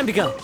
Time to go.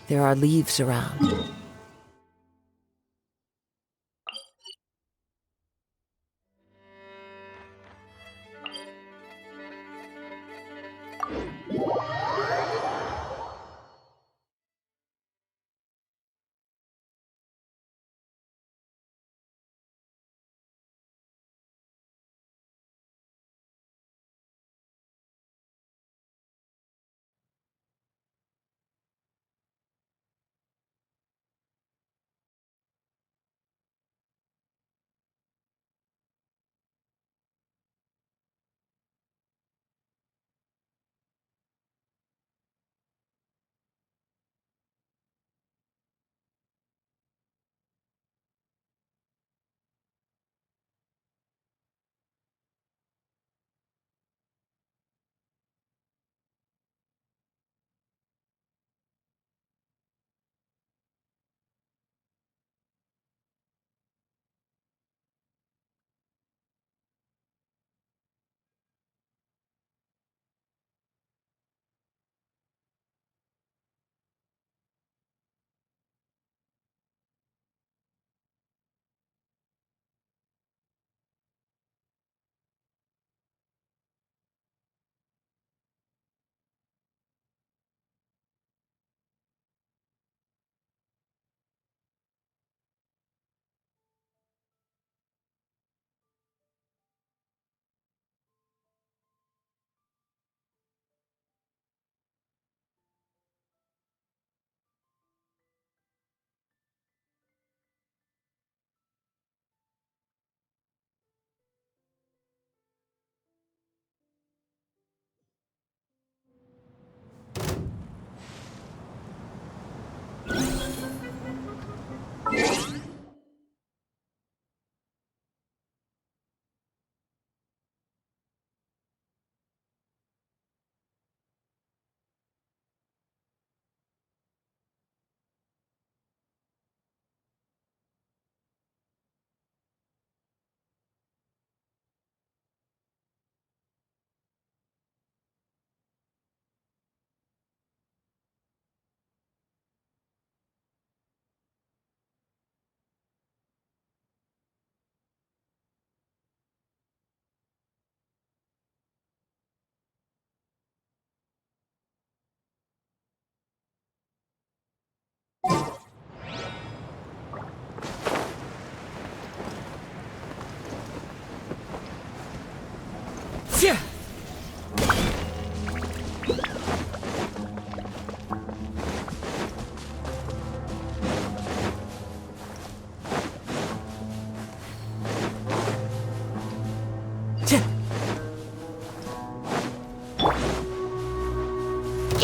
There are leaves around. Yeah.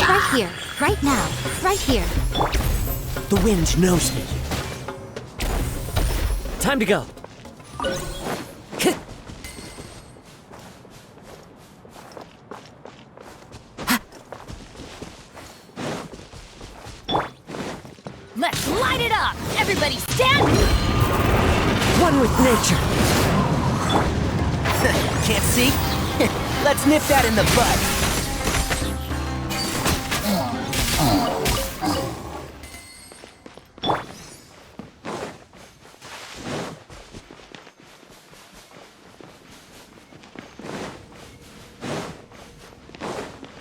Right here, right now, right here. The wind knows me. Time to go. Let's light it up! Everybody stand! One with nature. Can't see? Let's nip that in the bud.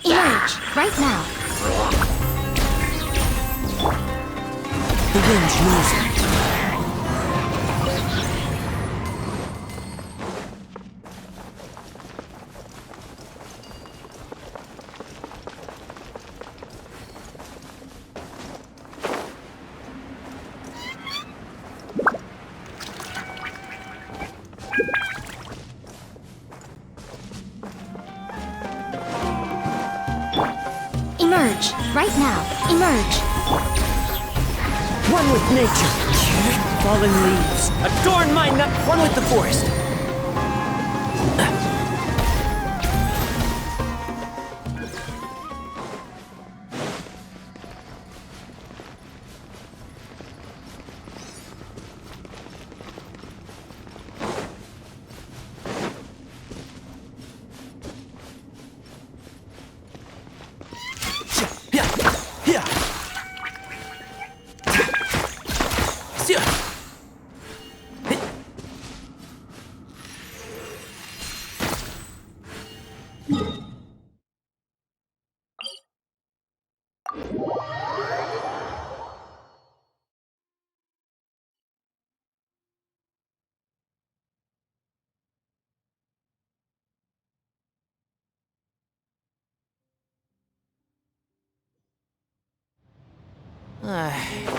Emerge, right now. The wind knows me. Emerge, right now. Emerge. One with nature. Fallen leaves. Adorn my nut. One with the forest.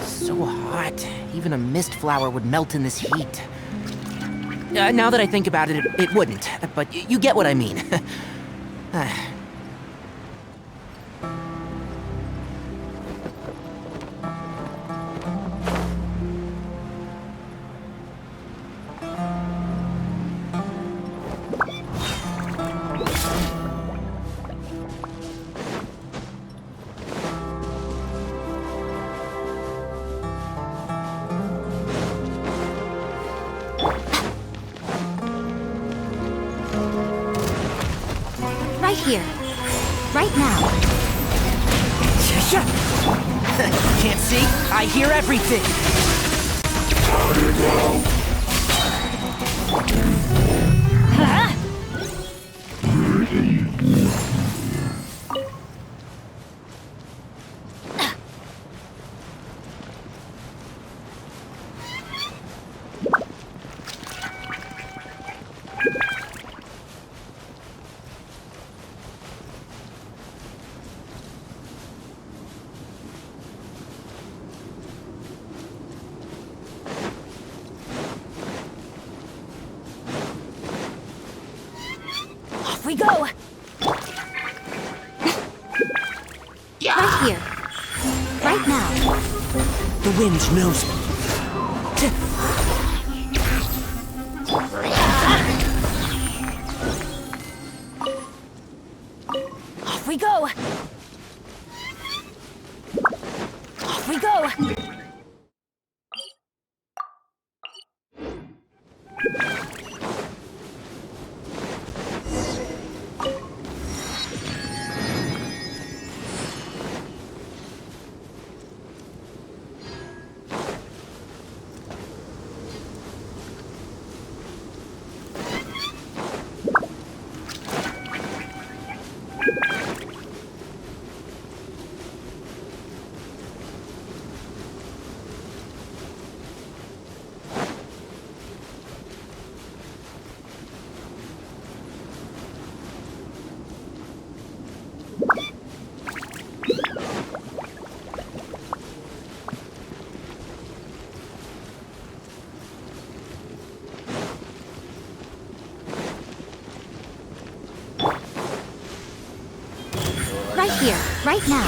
So hot. Even a mist flower would melt in this heat. Now that I think about it, it wouldn't. But you get what I mean. Right here. Right now. Can't see? I hear everything. Off we go. Right here. Right now. The wind knows me. Off we go. Off we go. Right here, right now.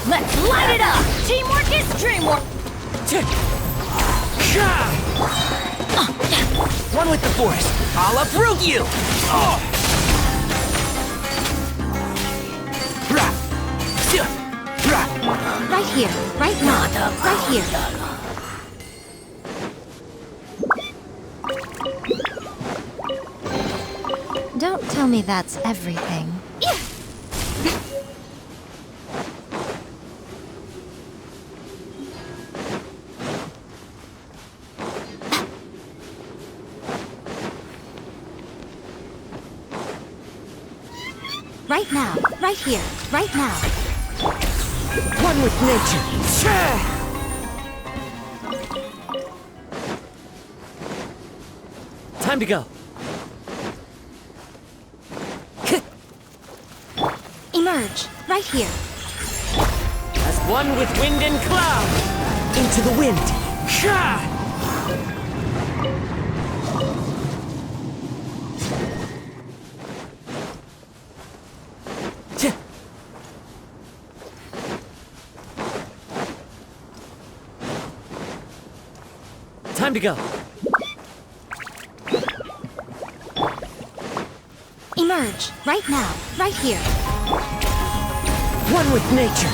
Let's light it up! Teamwork is dreamwork! One with the forest. I'll uproot you! Right here, right now. Right here. tell me that's everything. Right now, right here, right now. One with nature. Time to go. Emerge, right here. As one with wind and cloud. Into the wind. Time to go. Emerge, right now, right here. One with nature.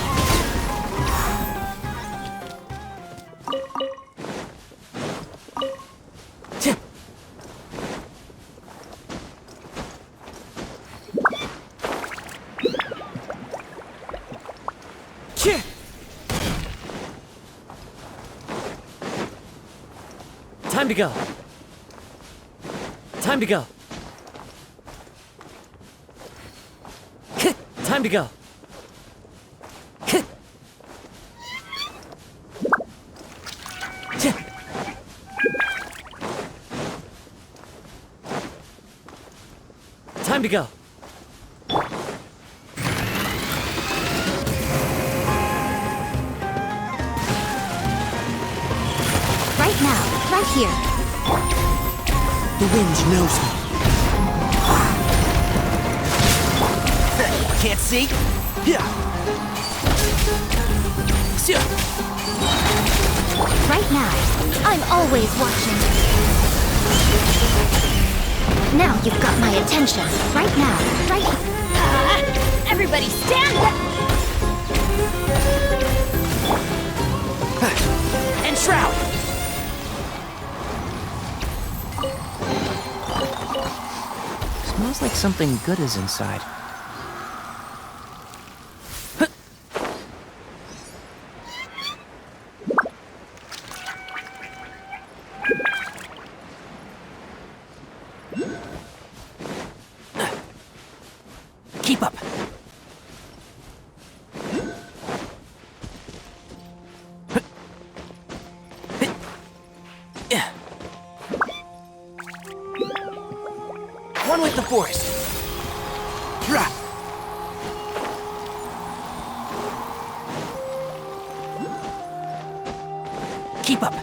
Time to go. Time to go. Time to go. Time to go. Right now, right here. The wind knows me. Can't see? Yeah. Right now. I'm always watching. Now you've got my attention. Right now, right here. Everybody stand up! And shroud! Smells like something good is inside. Keep up. One with the forest. Rah. Keep up.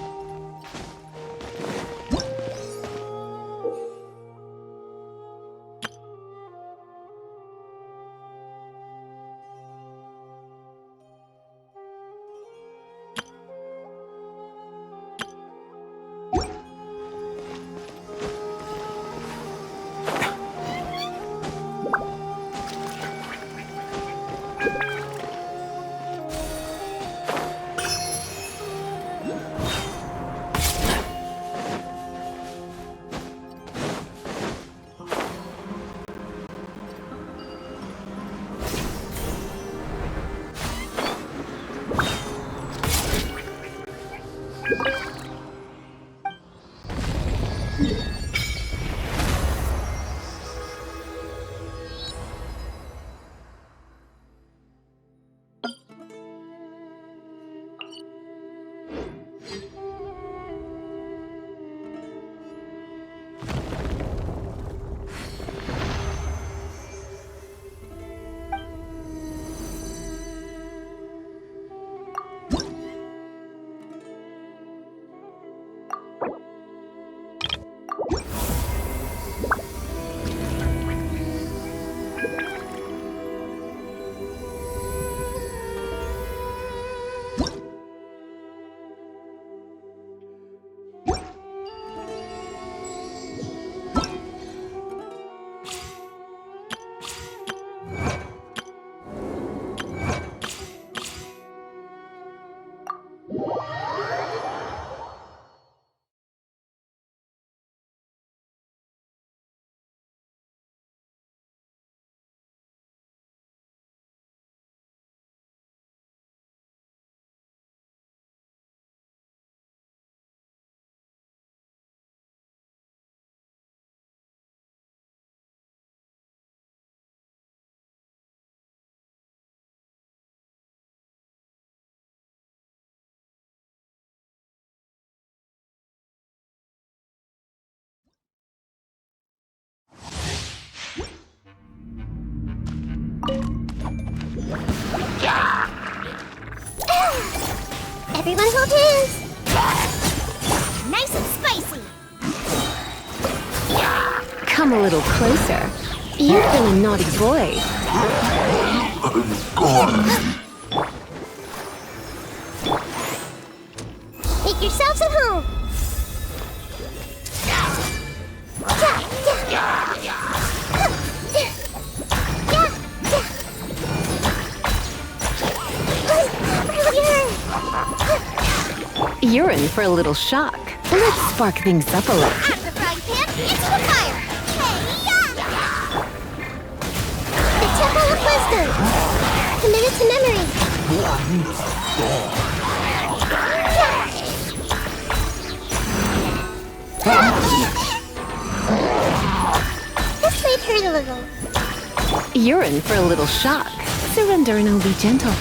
Everyone hold hands! Nice and spicy! Come a little closer. You've been a naughty boy. Make yourselves at home! You're in for a little shock. Let's spark things up a little. Out of the frying pan, into the fire! Hey-ya! The Temple of Wisdom! Committed to memory! This might hurt a little. You're in for a little shock. Surrender and I'll be gentle.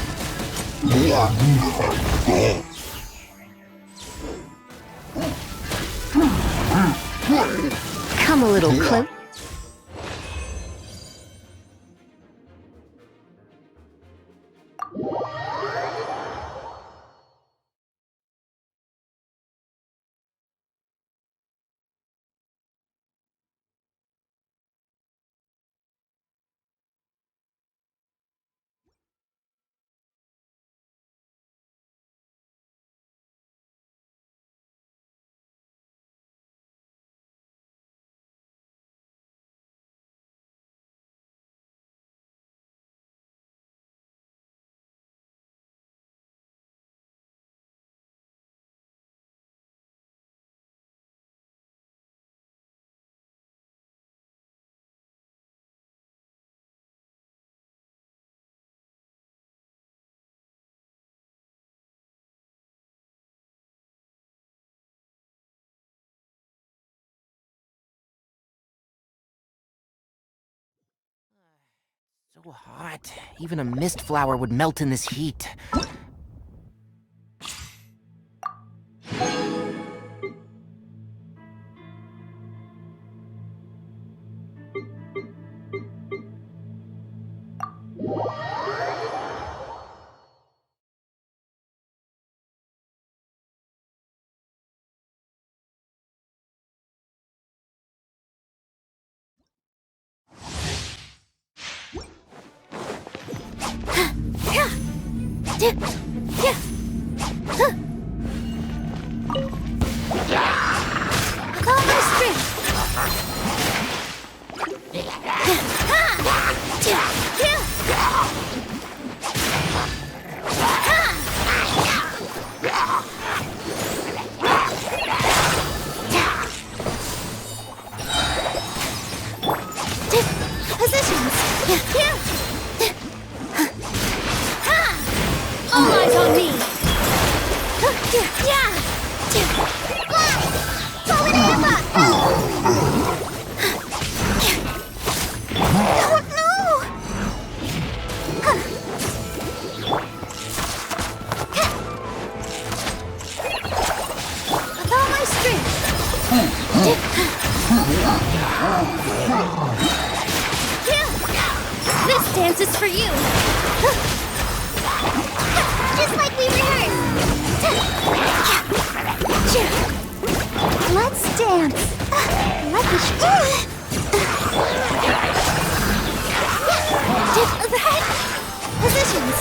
Come a little close. So hot. Even a mist flower would melt in this heat. With all my strength! Positions! All eyes on me! Fall in the butt! Oh no! With all my strength! This dance is for you! Just like we rehearsed! Let's dance! Like we should do! Positions!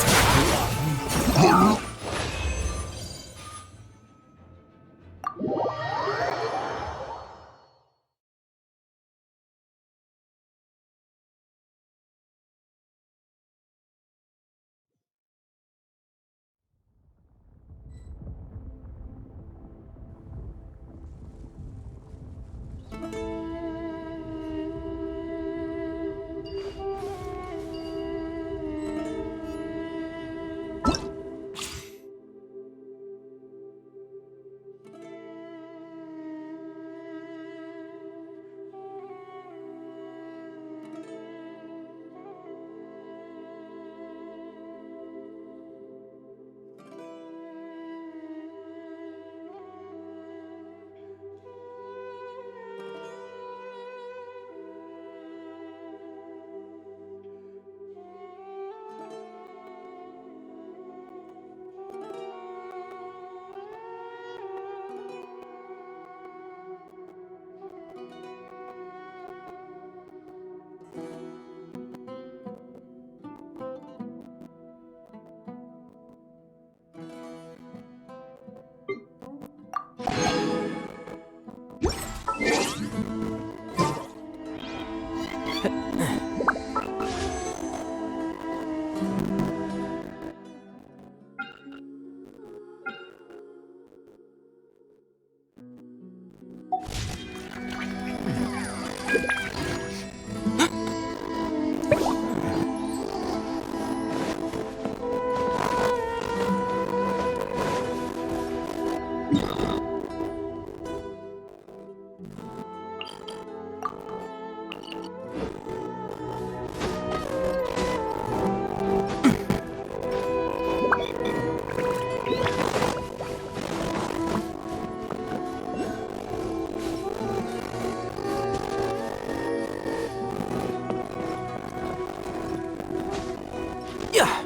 Yeah.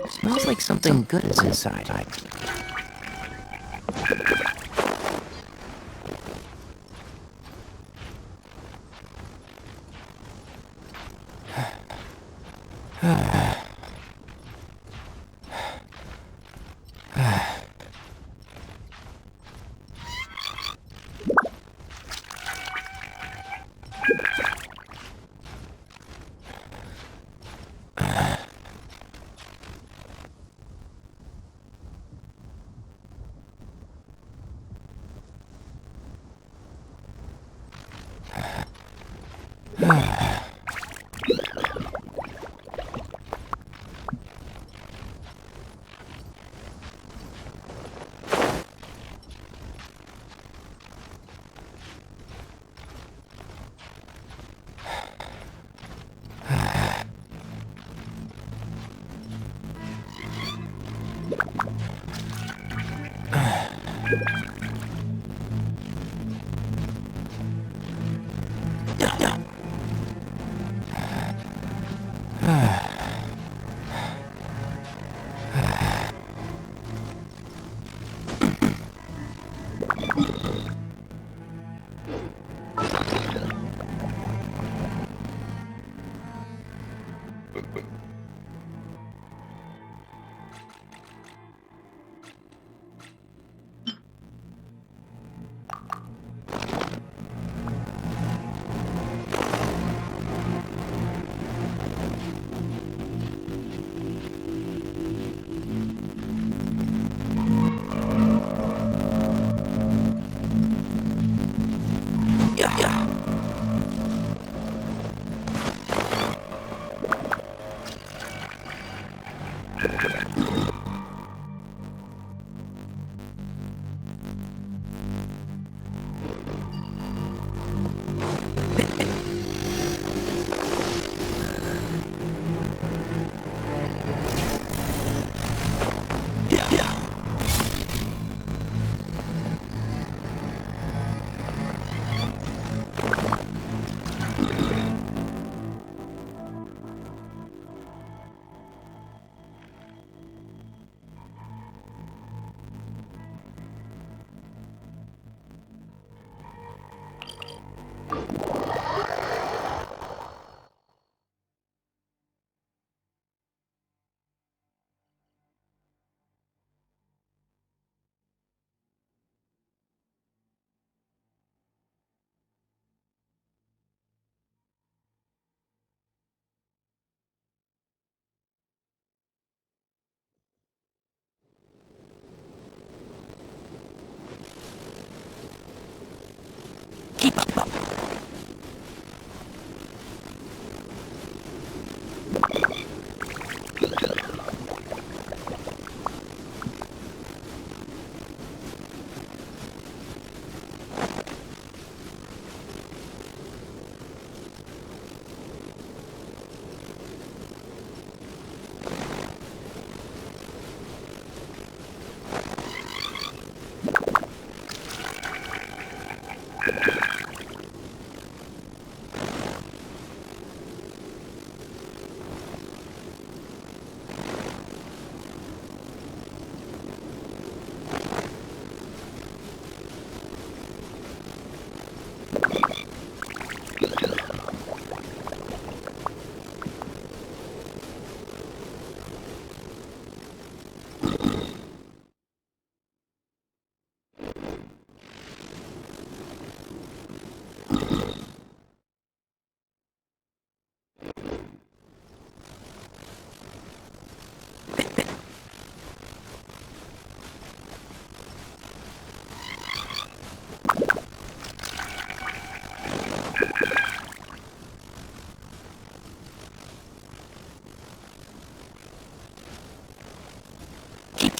Smells like something good is inside.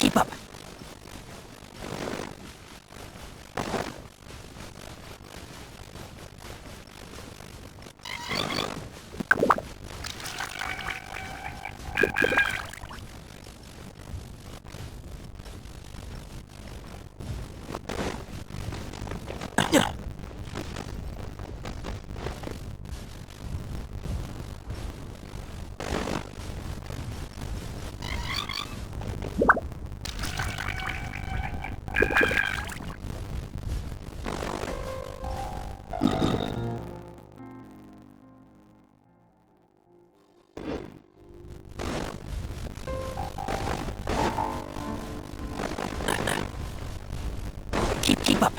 Keep up. Keep up.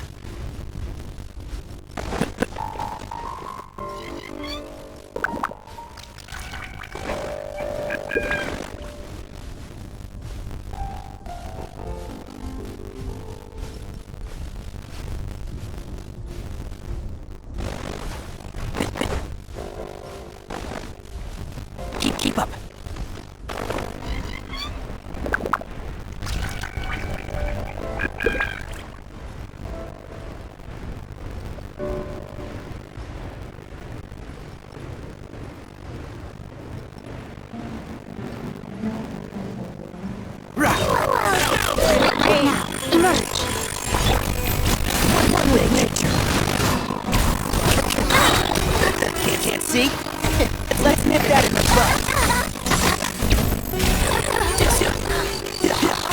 Keep up. Now, emerge. One leg nature. Can't see? Let's nip that in the bud. You can make an attractive and handy bookmark.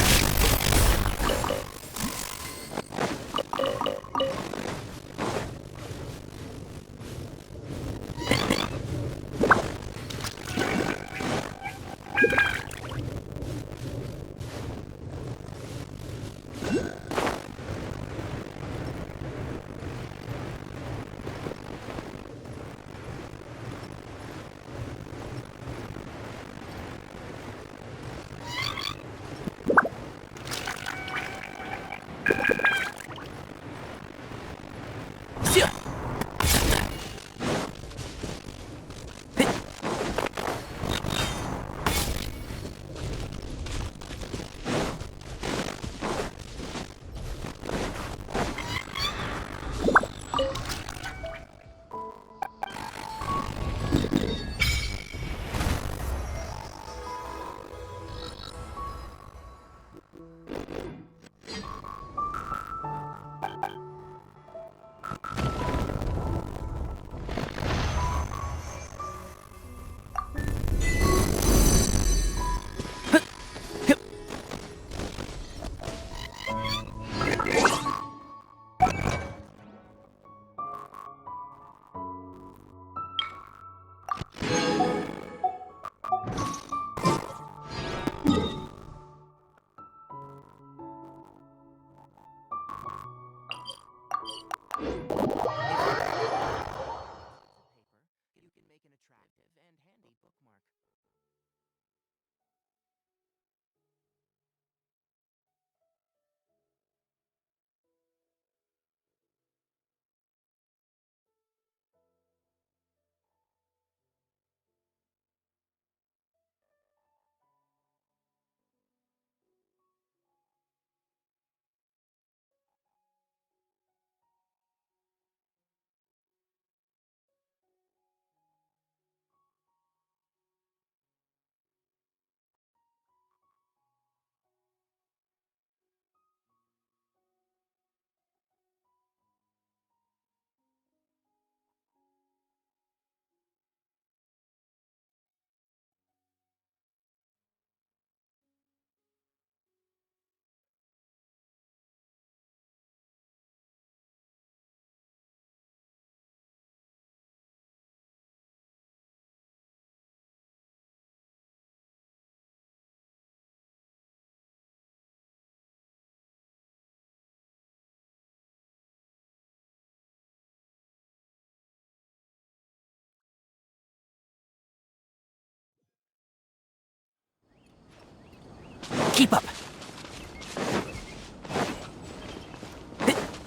Keep up.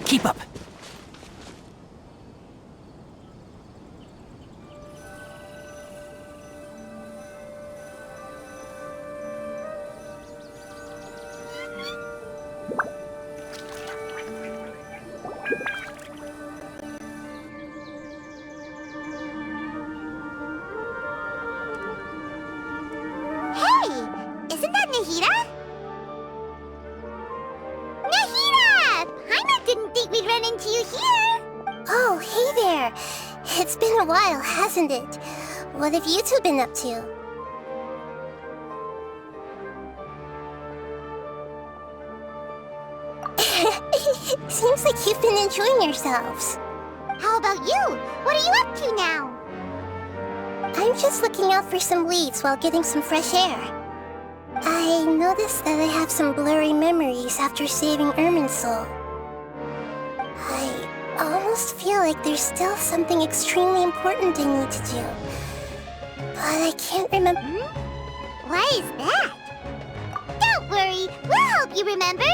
Keep up. Hey! Isn't that Nahida? Nahida! Paimon didn't think we'd run into you here! Oh, hey there! It's been a while, hasn't it? What have you two been up to? Seems like you've been enjoying yourselves. How about you? What are you up to now? I'm just looking out for some leads while getting some fresh air. I noticed that I have some blurry memories after saving Ermin's soul. I almost feel like there's still something extremely important I need to do. But I can't remember. Why is that? Don't worry, we'll help you remember.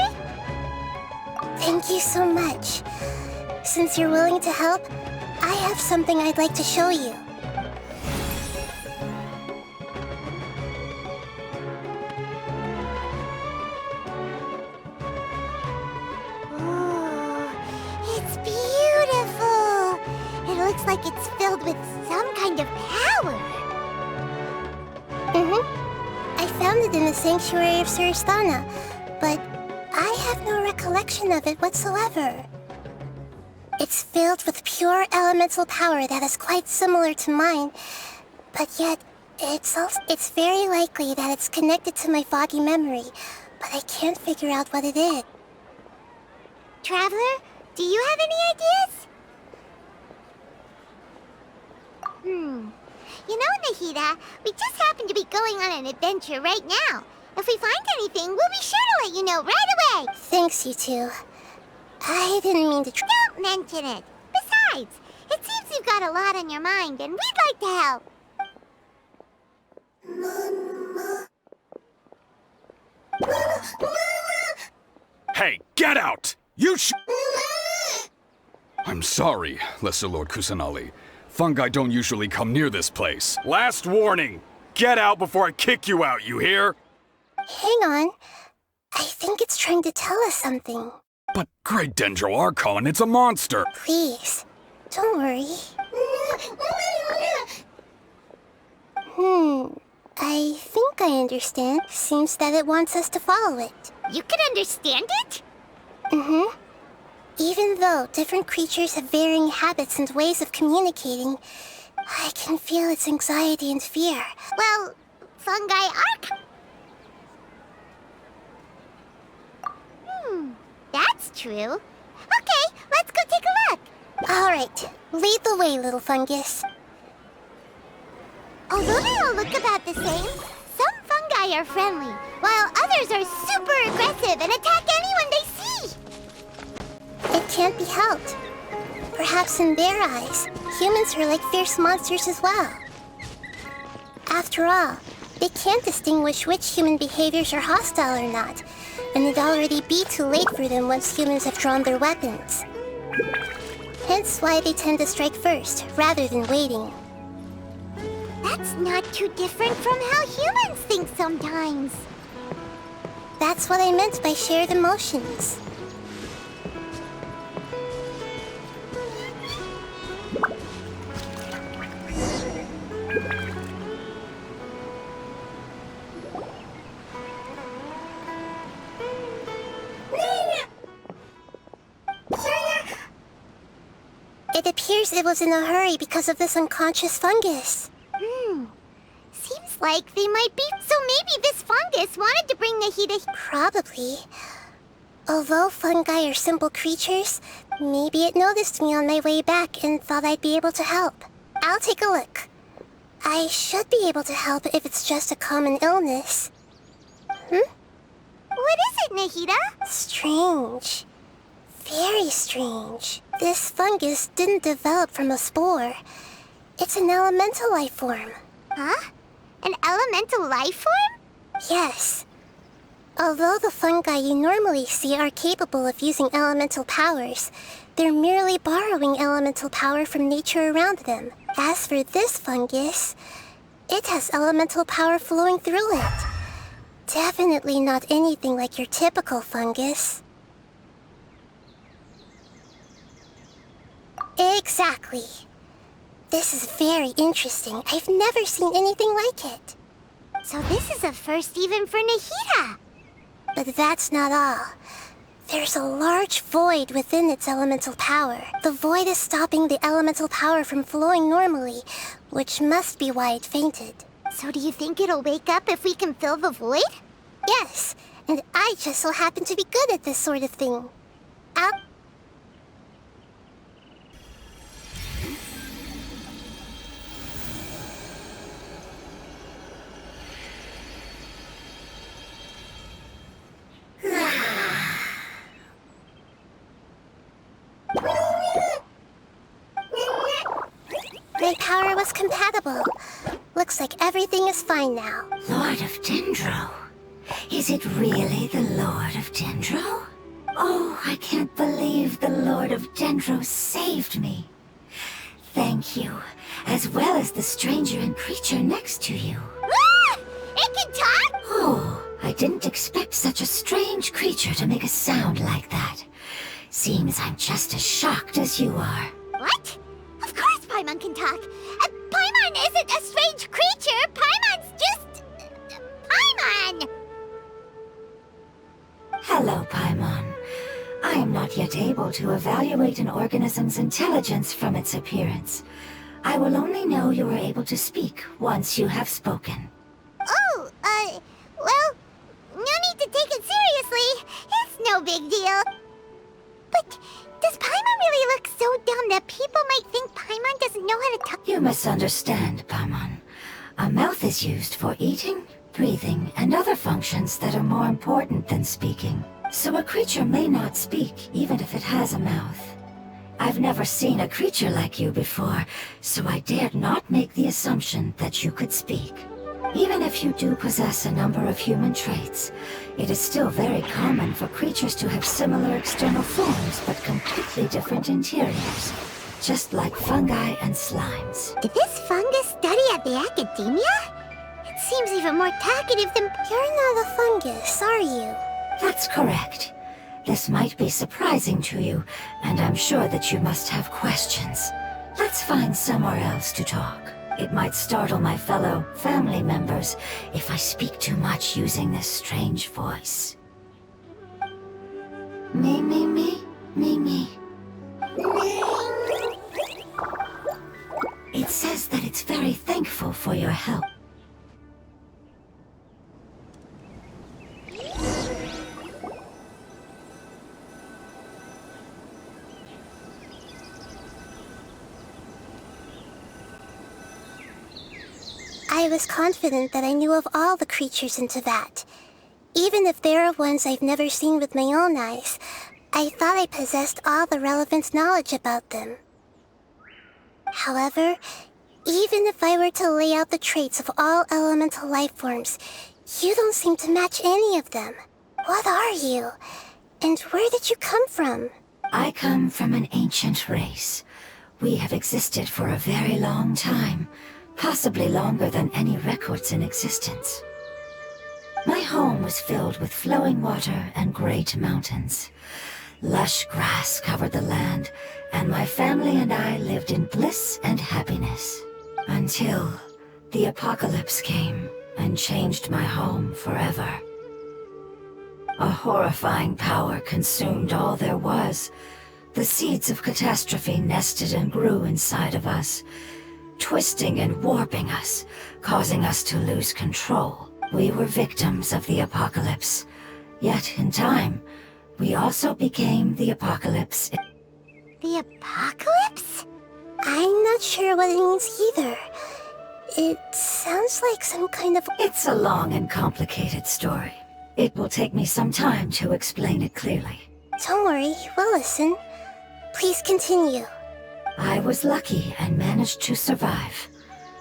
Thank you so much. Since you're willing to help, I have something I'd like to show you. Oh, it's beautiful. It looks like it's filled with some kind of power. I found it in the sanctuary of Suristana, but I have no recollection of it whatsoever. It's filled with pure elemental power that is quite similar to mine, but yet it's very likely that it's connected to my foggy memory, but I can't figure out what it is. Traveler, do you have any ideas? You know, Nahida, we just happen to be going on an adventure right now. If we find anything, we'll be sure to let you know right away. Thanks, you two. I didn't mean to Don't mention it. Besides, it seems you've got a lot on your mind, and we'd like to help. Hey, get out! I'm sorry, Lesser Lord Kusanali. Fungi don't usually come near this place. Last warning! Get out before I kick you out, you hear? Hang on. I think it's trying to tell us something. But Great Dendro Archon, it's a monster! Please, don't worry. I think I understand. Seems that it wants us to follow it. You can understand it? Even though different creatures have varying habits and ways of communicating, I can feel its anxiety and fear. Well, fungi are... That's true. Okay, let's go take a look. All right, lead the way, little fungus. Although they all look about the same, some fungi are friendly, while others are super aggressive and attack anyone they see. It can't be helped. Perhaps in their eyes, humans are like fierce monsters as well. After all, they can't distinguish which human behaviors are hostile or not, and it'd already be too late for them once humans have drawn their weapons. Hence why they tend to strike first, rather than waiting. That's not too different from how humans think sometimes. That's what I meant by shared emotions. It appears it was in a hurry because of this unconscious fungus. Seems like they might be. So maybe this fungus wanted to bring Nahida. Probably. Although fungi are simple creatures, maybe it noticed me on my way back and thought I'd be able to help. I'll take a look. I should be able to help if it's just a common illness. What is it, Nahida? Strange. Very strange. This fungus didn't develop from a spore. It's an elemental life form. Huh? An elemental life form? Yes. Although the fungi you normally see are capable of using elemental powers, they're merely borrowing elemental power from nature around them. As for this fungus, it has elemental power flowing through it. Definitely not anything like your typical fungus. Exactly. This is very interesting. I've never seen anything like it. So this is a first even for Nahida. But that's not all. There's a large void within its elemental power. The void is stopping the elemental power from flowing normally, which must be why it fainted. So do you think it'll wake up if we can fill the void? Yes, and I just so happen to be good at this sort of thing. Out. My power was compatible. Looks like everything is fine now. Lord of Dendro? Is it really the Lord of Dendro? Oh, I can't believe the Lord of Dendro saved me. Thank you, as well as the stranger and creature next to you. Ah! It can talk? Oh, I didn't expect such a strange creature to make a sound like that. Seems I'm just as shocked as you are. What? Of course Paimon can talk. Paimon isn't a strange creature. Paimon's just... Paimon! Hello, Paimon. I am not yet able to evaluate an organism's intelligence from its appearance. I will only know you are able to speak once you have spoken. Oh, well, no need to take it seriously. It's no big deal. But does Paimon really look so dumb that people might think Paimon doesn't know how to talk? You misunderstand, Paimon. A mouth is used for eating, breathing, and other functions that are more important than speaking. So a creature may not speak, even if it has a mouth. I've never seen a creature like you before, so I dared not make the assumption that you could speak. Even if you do possess a number of human traits, it is still very common for creatures to have similar external forms but completely different interiors, just like fungi and slimes. Did this fungus study at the academia? It seems even more talkative than... You're not a fungus, are you? That's correct. This might be surprising to you, and I'm sure that you must have questions. Let's find somewhere else to talk. It might startle my fellow family members if I speak too much using this strange voice. Me, me, me, me, me. It says that it's very thankful for your help. I was confident that I knew of all the creatures in Teyvat. Even if there are ones I've never seen with my own eyes, I thought I possessed all the relevant knowledge about them. However, even if I were to lay out the traits of all elemental life forms, you don't seem to match any of them. What are you? And where did you come from? I come from an ancient race. We have existed for a very long time. Possibly longer than any records in existence. My home was filled with flowing water and great mountains. Lush grass covered the land, and my family and I lived in bliss and happiness. Until the apocalypse came and changed my home forever. A horrifying power consumed all there was. The seeds of catastrophe nested and grew inside of us, twisting and warping us, causing us to lose control. We were victims of the apocalypse. Yet, in time, we also became the apocalypse. The apocalypse? I'm not sure what it means either. It sounds like some kind of... It's a long and complicated story. It will take me some time to explain it clearly. Don't worry, we'll listen. Please continue. I was lucky and managed to survive.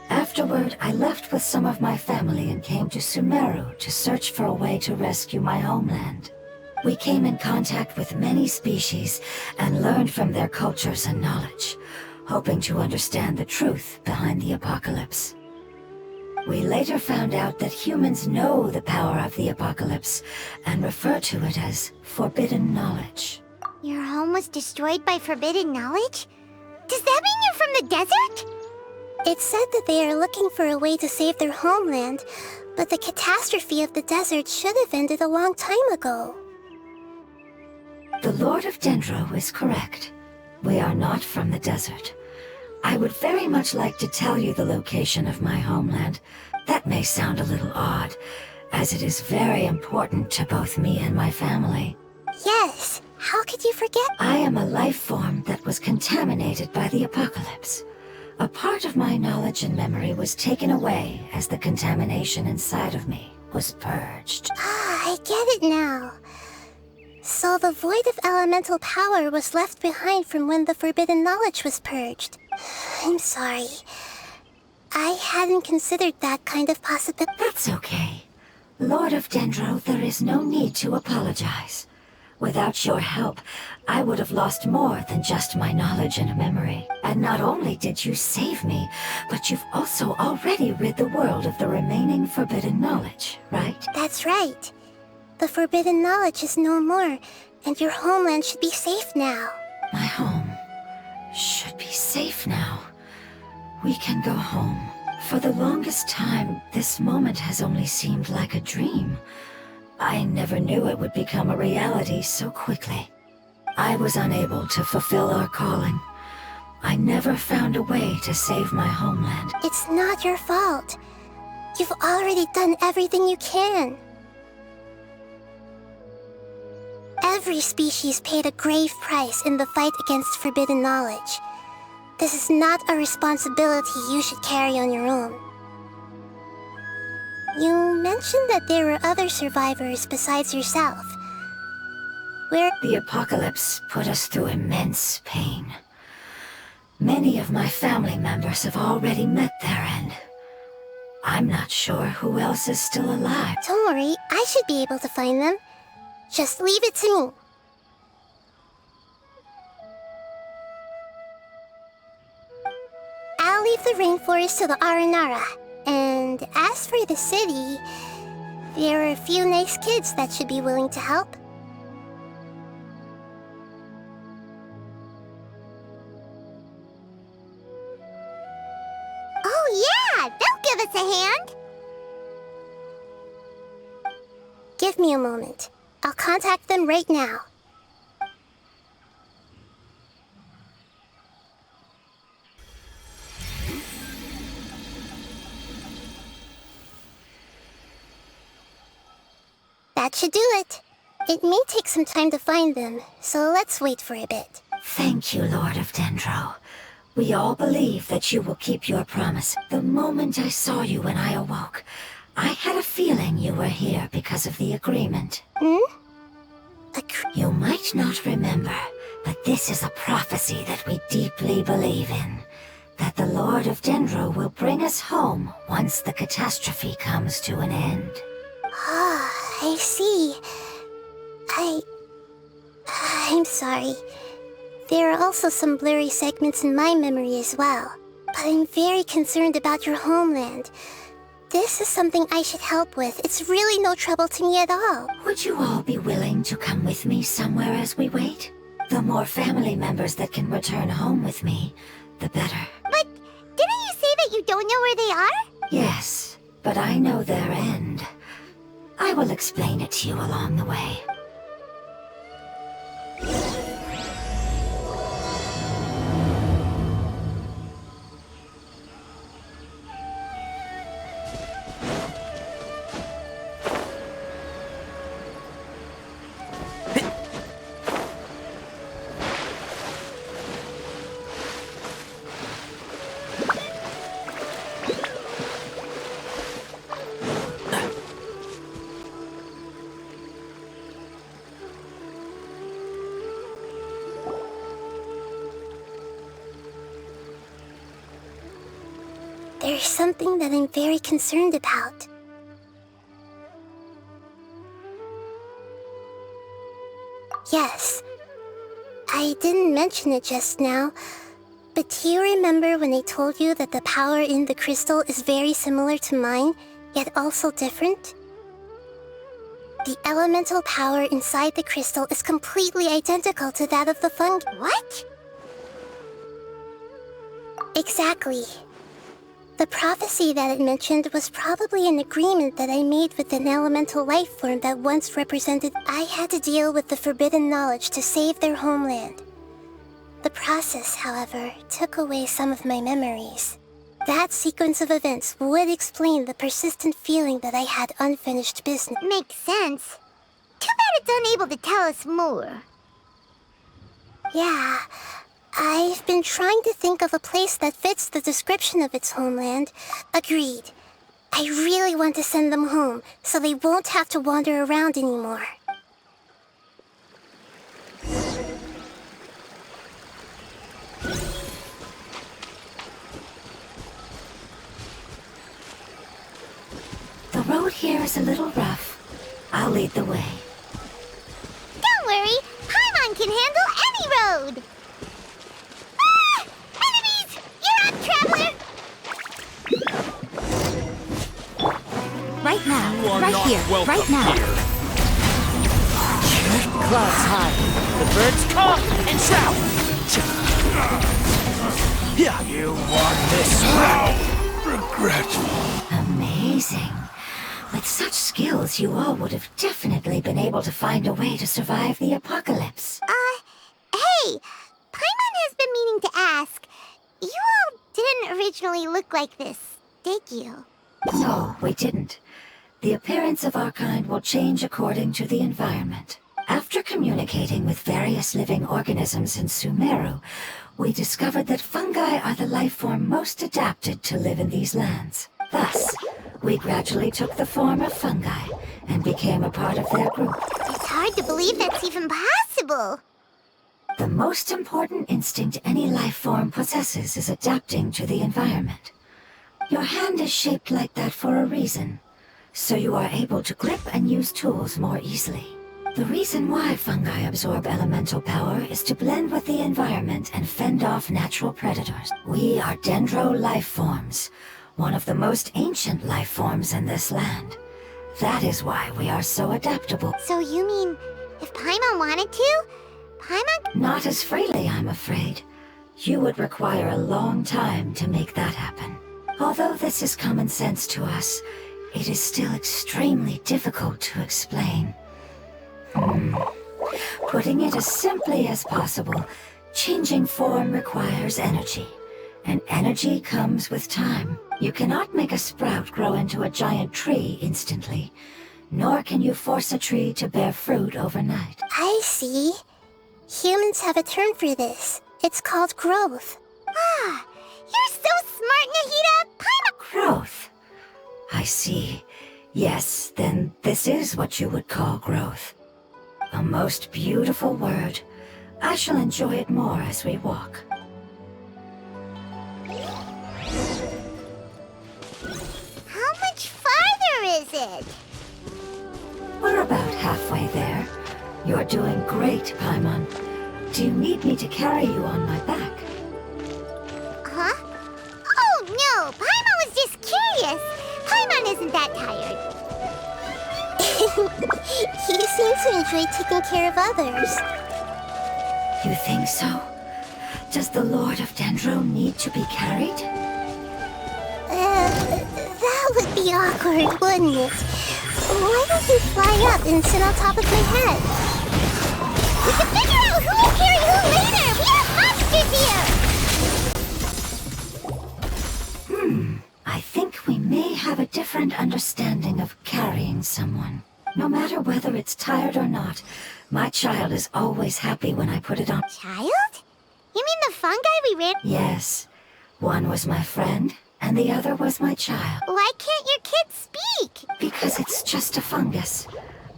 Afterward, I left with some of my family and came to Sumeru to search for a way to rescue my homeland. We came in contact with many species and learned from their cultures and knowledge, hoping to understand the truth behind the apocalypse. We later found out that humans know the power of the apocalypse and refer to it as forbidden knowledge. Your home was destroyed by forbidden knowledge? Does that mean you're from the desert? It said that they are looking for a way to save their homeland, but the catastrophe of the desert should have ended a long time ago. The Lord of Dendro is correct. We are not from the desert. I would very much like to tell you the location of my homeland. That may sound a little odd, as it is very important to both me and my family. Yes, how could you forget? I am a life form that was contaminated by the apocalypse. A part of my knowledge and memory was taken away as the contamination inside of me was purged. Ah, I get it now. So the void of elemental power was left behind from when the forbidden knowledge was purged. I'm sorry. I hadn't considered that kind of possibility. That's okay. Lord of Dendro, there is no need to apologize. Without your help, I would have lost more than just my knowledge and memory. And not only did you save me, but you've also already rid the world of the remaining forbidden knowledge, right? That's right. The forbidden knowledge is no more, and your homeland should be safe now. My home should be safe now. We can go home. For the longest time, this moment has only seemed like a dream. I never knew it would become a reality so quickly. I was unable to fulfill our calling. I never found a way to save my homeland. It's not your fault. You've already done everything you can. Every species paid a grave price in the fight against forbidden knowledge. This is not a responsibility you should carry on your own. You mentioned that there were other survivors besides yourself. The apocalypse put us through immense pain. Many of my family members have already met their end. I'm not sure who else is still alive. Don't worry, I should be able to find them. Just leave it to me. I'll leave the rainforest to the Aranara. And as for the city, there are a few nice kids that should be willing to help. Oh yeah, they'll give us a hand. Give me a moment. I'll contact them right now. That should do it. It may take some time to find them, so let's wait for a bit. Thank you, Lord of Dendro. We all believe that you will keep your promise. The moment I saw you when I awoke, I had a feeling you were here because of the agreement. You might not remember, but this is a prophecy that we deeply believe in. That the Lord of Dendro will bring us home once the catastrophe comes to an end. Ah, I see. I'm sorry. There are also some blurry segments in my memory as well. But I'm very concerned about your homeland. This is something I should help with. It's really no trouble to me at all. Would you all be willing to come with me somewhere as we wait? The more family members that can return home with me, the better. But didn't you say that you don't know where they are? Yes, but I know their end. I will explain it to you along the way. There's something that I'm very concerned about. Yes, I didn't mention it just now, but do you remember when I told you that the power in the crystal is very similar to mine, yet also different? The elemental power inside the crystal is completely identical to that of the fungi. What? Exactly. The prophecy that it mentioned was probably an agreement that I made with an elemental life form that once represented. I had to deal with the forbidden knowledge to save their homeland. The process, however, took away some of my memories. That sequence of events would explain the persistent feeling that I had unfinished business. Makes sense. Too bad it's unable to tell us more. Yeah, I've been trying to think of a place that fits the description of its homeland. Agreed. I really want to send them home, so they won't have to wander around anymore. The road here is a little rough. I'll lead the way. Don't worry, Paimon can handle any road! Ah! Enemies! You're up, traveler! Right now, right here, right now. Clouds high. The birds caw and shout. You want this now? Regret. Amazing. With such skills, you all would have definitely been able to find a way to survive the apocalypse. Hey! Paimon has been meaning to ask. You all didn't originally look like this, did you? No, we didn't. The appearance of our kind will change according to the environment. After communicating with various living organisms in Sumeru, we discovered that fungi are the life form most adapted to live in these lands. Thus, we gradually took the form of fungi and became a part of their group. It's hard to believe that's even possible. The most important instinct any life form possesses is adapting to the environment. Your hand is shaped like that for a reason, so you are able to grip and use tools more easily. The reason why fungi absorb elemental power is to blend with the environment and fend off natural predators. We are dendro life forms, one of the most ancient life forms in this land. That is why we are so adaptable. So you mean, if Paimon wanted to, Paimon... Not as freely, I'm afraid. You would require a long time to make that happen. Although this is common sense to us, it is still extremely difficult to explain. Putting it as simply as possible, changing form requires energy, and energy comes with time. You cannot make a sprout grow into a giant tree instantly, nor can you force a tree to bear fruit overnight. I see. Humans have a term for this. It's called growth. Ah, you're so smart, Nahida! Paimon... Growth. I see. Yes, then this is what you would call growth. A most beautiful word. I shall enjoy it more as we walk. How much farther is it? We're about halfway there. You're doing great, Paimon. Do you need me to carry you on my back? Huh? Oh, no! Paimon was just curious! Paimon isn't that tired. You seem to enjoy taking care of others. You think so? Does the Lord of Dendro need to be carried? That would be awkward, wouldn't it? Why don't you fly up and sit on top of my head? We can figure out who will carry who later! We have monsters here! I think we may have a different understanding of carrying someone. No matter whether it's tired or not, my child is always happy when I put it on. Child? You mean the fungi we ran? Yes. One was my friend, and the other was my child. Why can't your kid speak? Because it's just a fungus.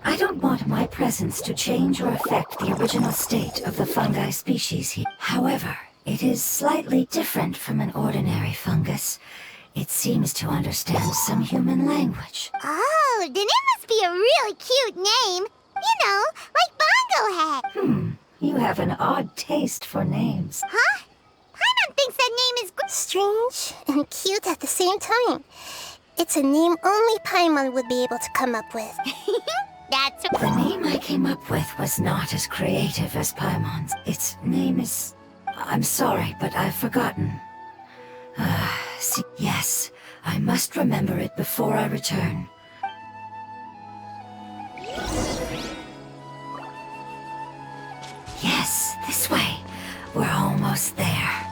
I don't want my presence to change or affect the original state of the fungi species here. However, it is slightly different from an ordinary fungus. It seems to understand some human language. Oh, then it must be a really cute name. You know, like Bongo Head. You have an odd taste for names. Huh? Paimon thinks that name is strange and cute at the same time. It's a name only Paimon would be able to come up with. That's The name I came up with was not as creative as Paimon's. Its name is... I'm sorry, but I've forgotten. Yes, I must remember it before I return. Yes, this way. We're almost there.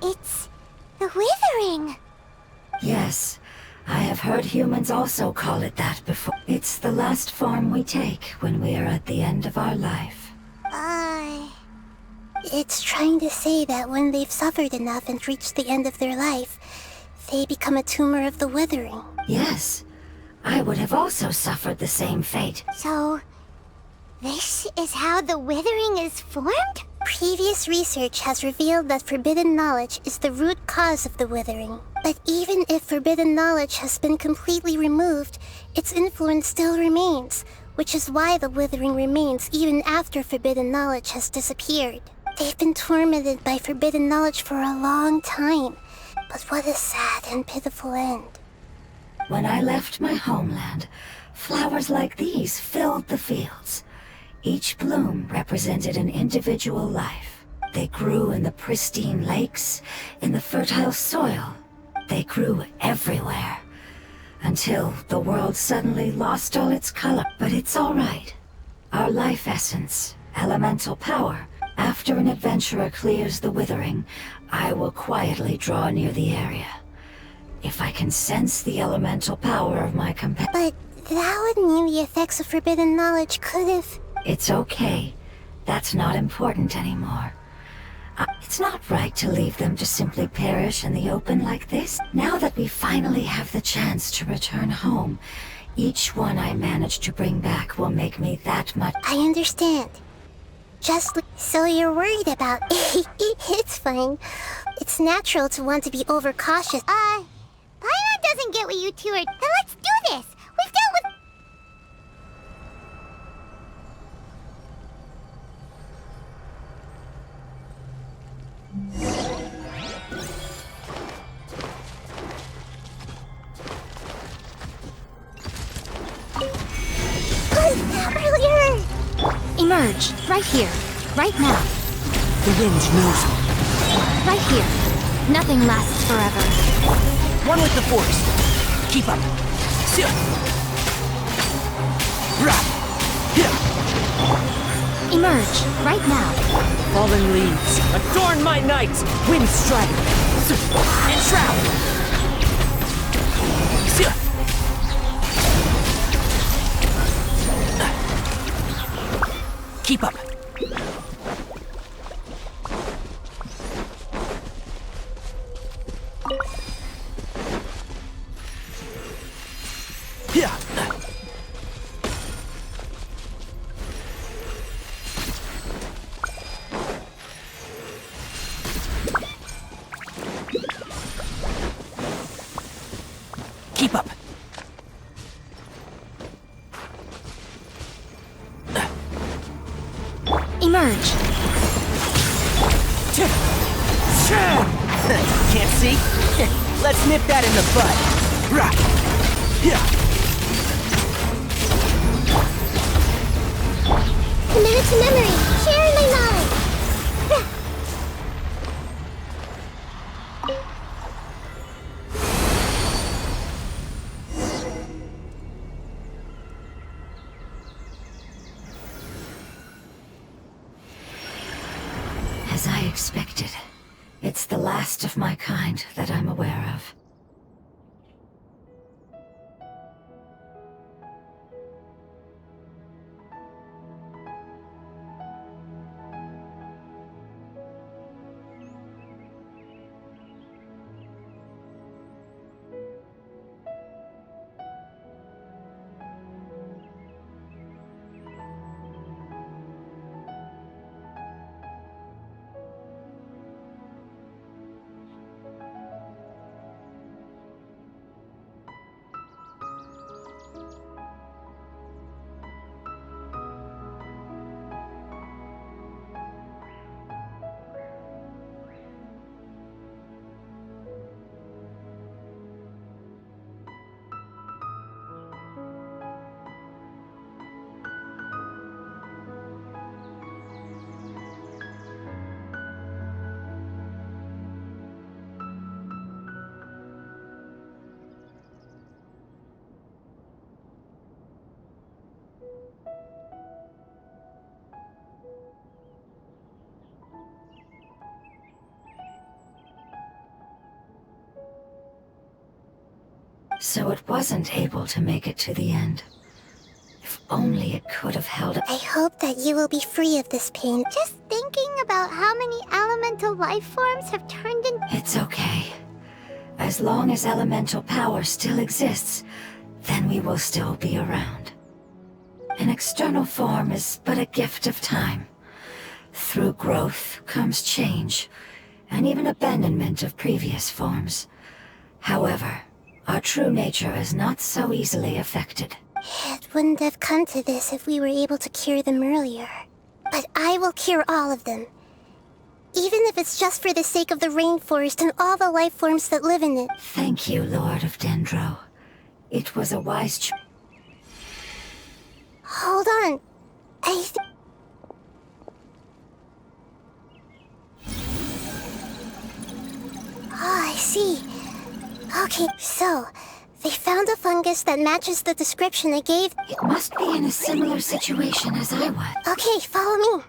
It's the Withering. Yes, I have heard humans also call it that before. It's the last form we take when we are at the end of our life. It's trying to say that when they've suffered enough and reached the end of their life, they become a tumor of the Withering. Yes, I would have also suffered the same fate. So, this is how the Withering is formed? Previous research has revealed that forbidden knowledge is the root cause of the Withering. But even if forbidden knowledge has been completely removed, its influence still remains, which is why the Withering remains even after forbidden knowledge has disappeared. They've been tormented by forbidden knowledge for a long time, but what a sad and pitiful end. When I left my homeland, flowers like these filled the fields. Each bloom represented an individual life. They grew in the pristine lakes, in the fertile soil. They grew everywhere. Until the world suddenly lost all its color. But it's all right. Our life essence, elemental power. After an adventurer clears the Withering, I will quietly draw near the area. If I can sense the elemental power of my companion. But that would mean the effects of forbidden knowledge could have... It's okay. That's not important anymore. It's not right to leave them to simply perish in the open like this. Now that we finally have the chance to return home, each one I manage to bring back will make me that much... I understand. So you're worried about... It's fine. It's natural to want to be overcautious. Paimon doesn't get what you two are... Then let's do this! We've dealt with... Earlier! Emerge, right here, right now. The wind knows me. Right here. Nothing lasts forever. One with the force. Keep up. Emerge, right now. Fallen leaves, adorn my night! Wind strike! Enshroud! Keep up. Yeah. Keep up. Emerge. Can't see? Let's nip that in the bud. Committed to memory! Sharing my knowledge! As I expected, it's the last of my kind that I'm aware of. so it wasn't able to make it to the end. If only it could have held up. I hope that you will be free of this pain. Just thinking about how many elemental life forms have turned into... It's okay. As long as elemental power still exists, then we will still be around. An external form is but a gift of time. Through growth comes change, and even abandonment of previous forms. However, our true nature is not so easily affected. It wouldn't have come to this if we were able to cure them earlier. But I will cure all of them. Even if it's just for the sake of the rainforest and all the life forms that live in it. Thank you, Lord of Dendro. It was a wise choice. Hold on. Oh, I see. Okay, so... they found a fungus that matches the description I gave. It must be in a similar situation as I was. Okay, follow me.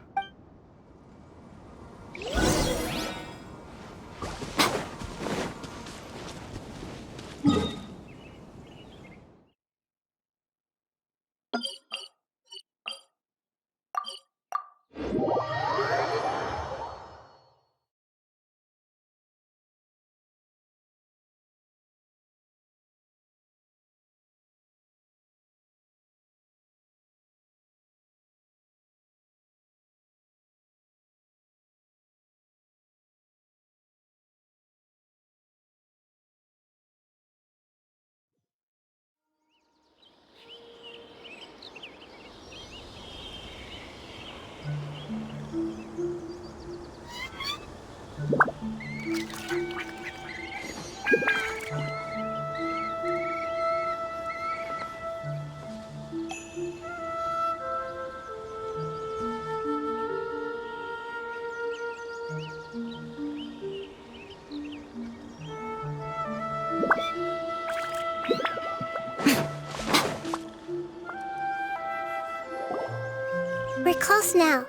We're close now.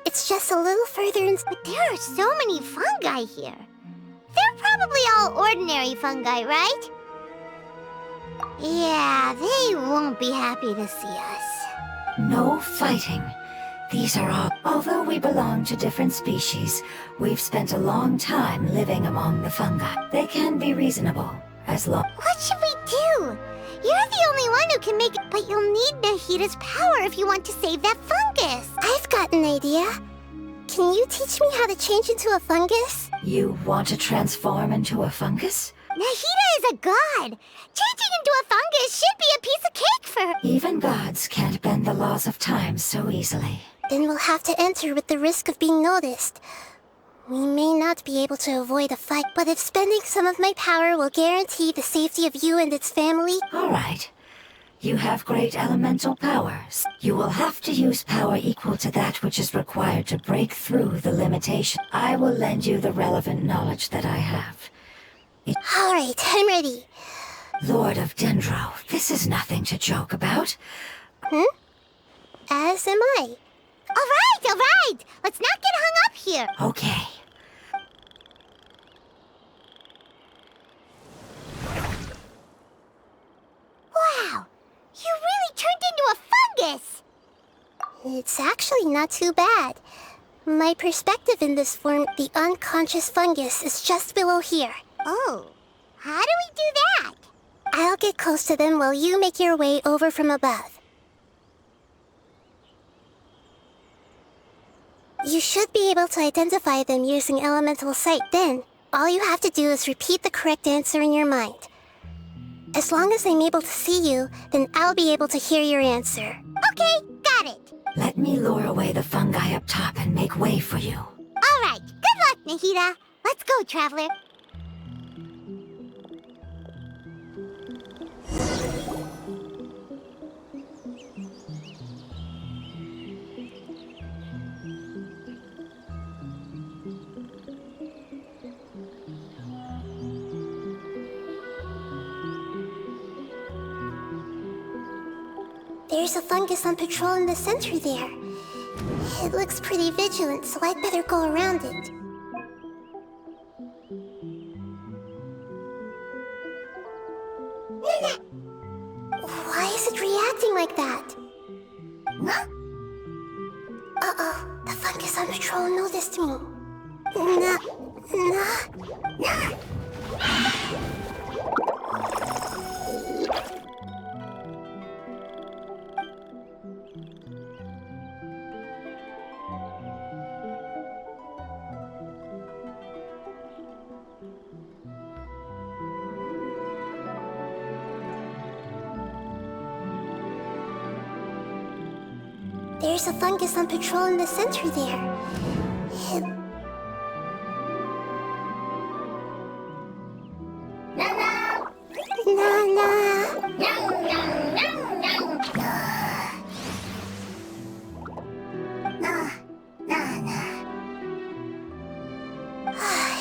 It's just a little further in... But there are so many fungi here. They're probably all ordinary fungi, right? Yeah, they won't be happy to see us. No fighting. These are all... Although we belong to different species, we've spent a long time living among the fungi. They can be reasonable, as long... What should we do? You're the only one who can make it, but you'll need Nahita's power if you want to save that fungus. I've got an idea. Can you teach me how to change into a fungus? You want to transform into a fungus? Nahita is a god. Changing into a fungus should be a piece of cake for her. Even gods can't bend the laws of time so easily. Then we'll have to enter with the risk of being noticed. We may not be able to avoid a fight, but if spending some of my power will guarantee the safety of you and its family... All right. You have great elemental powers. You will have to use power equal to that which is required to break through the limitation. I will lend you the relevant knowledge that I have. All right, I'm ready. Lord of Dendro, this is nothing to joke about. As am I. All right! Let's not get hung up here. Okay. Wow! You really turned into a fungus! It's actually not too bad. My perspective in this form, the unconscious fungus, is just below here. Oh, how do we do that? I'll get close to them while you make your way over from above. You should be able to identify them using elemental sight. Then, all you have to do is repeat the correct answer in your mind. As long as I'm able to see you, then I'll be able to hear your answer. Okay, got it. Let me lure away the fungi up top and make way for you. All right, good luck, Nahita. Let's go, Traveler. There's a fungus on patrol in the center there. It looks pretty vigilant, so I'd better go around it. Why is it reacting like that? Uh-oh, the fungus on patrol noticed me. There's a fungus on patrol in the center there.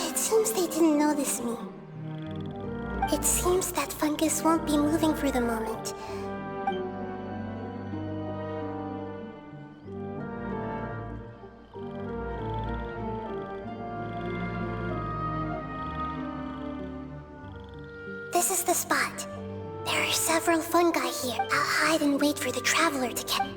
It seems they didn't notice me. It seems that fungus won't be moving for the moment. This is the spot. There are several fungi here. I'll hide and wait for the traveler to get...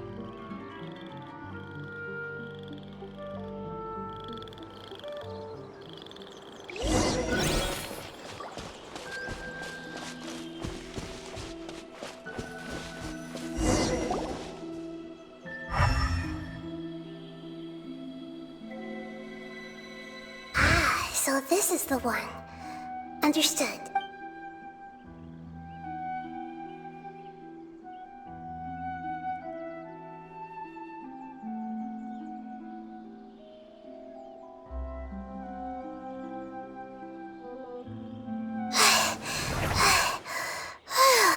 So this is the one. Understood.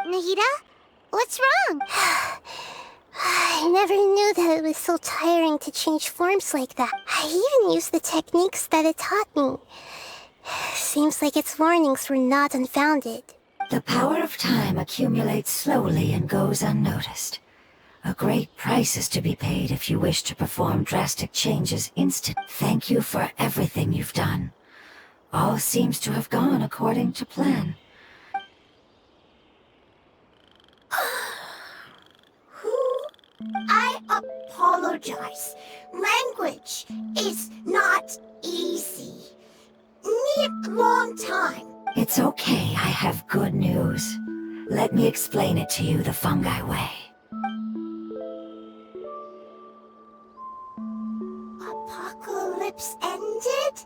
Nahida? What's wrong? I never knew that it was so tiring to change forms like that. I even used the techniques that it taught me. Seems like its warnings were not unfounded. The power of time accumulates slowly and goes unnoticed. A great price is to be paid if you wish to perform drastic changes instantly. Thank you for everything you've done. All seems to have gone according to plan. I apologize. Language is not easy. Need long time. It's okay, I have good news. Let me explain it to you the fungi way. Apocalypse ended?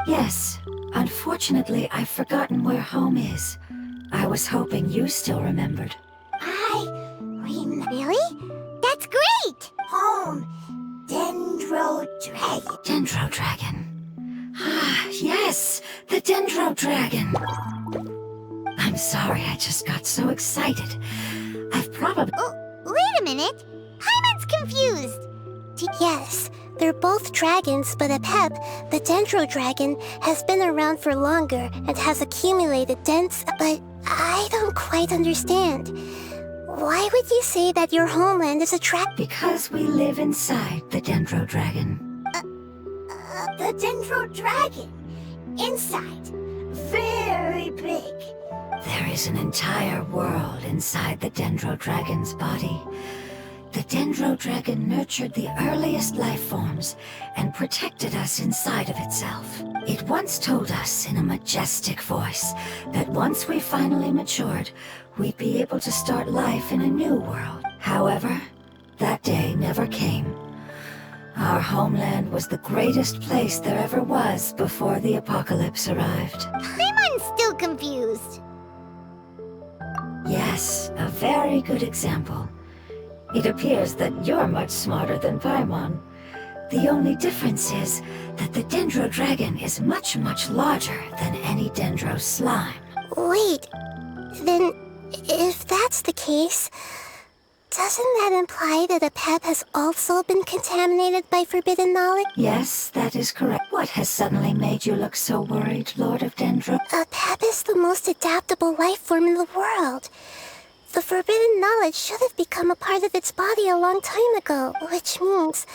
Yes. Unfortunately, I've forgotten where home is. I was hoping you still remembered. Really? That's great! Home. Dendro Dragon. Dendro Dragon. Ah, yes! The Dendro Dragon! I'm sorry, I just got so excited. I've probably... Oh, wait a minute! Paimon's confused! Yes, they're both dragons, but Apep, the Dendro Dragon, has been around for longer and has accumulated dents, but I don't quite understand. Why would you say that your homeland is a Because we live inside the Dendro Dragon. The Dendro Dragon. Inside. Very big. There is an entire world inside the Dendro Dragon's body. The Dendro Dragon nurtured the earliest life forms and protected us inside of itself. It once told us in a majestic voice that once we finally matured, we'd be able to start life in a new world. However, that day never came. Our homeland was the greatest place there ever was before the apocalypse arrived. Paimon's still confused. Yes, a very good example. It appears that you're much smarter than Paimon. The only difference is that the Dendro Dragon is much, much larger than any Dendro slime. Wait, then if that's the case, doesn't that imply that Apep has also been contaminated by forbidden knowledge? Yes, that is correct. What has suddenly made you look so worried, Lord of Dendro? Apep is the most adaptable life form in the world. The forbidden knowledge should have become a part of its body a long time ago, which means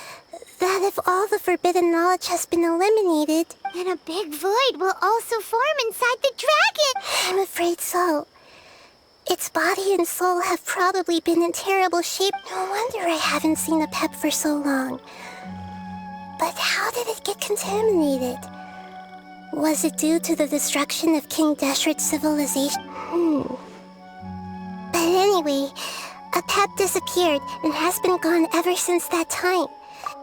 that if all the forbidden knowledge has been eliminated, then a big void will also form inside the dragon. I'm afraid so. Its body and soul have probably been in terrible shape. No wonder I haven't seen a pep for so long. But how did it get contaminated? Was it due to the destruction of King Deshret's civilization? But anyway, a pep disappeared and has been gone ever since that time.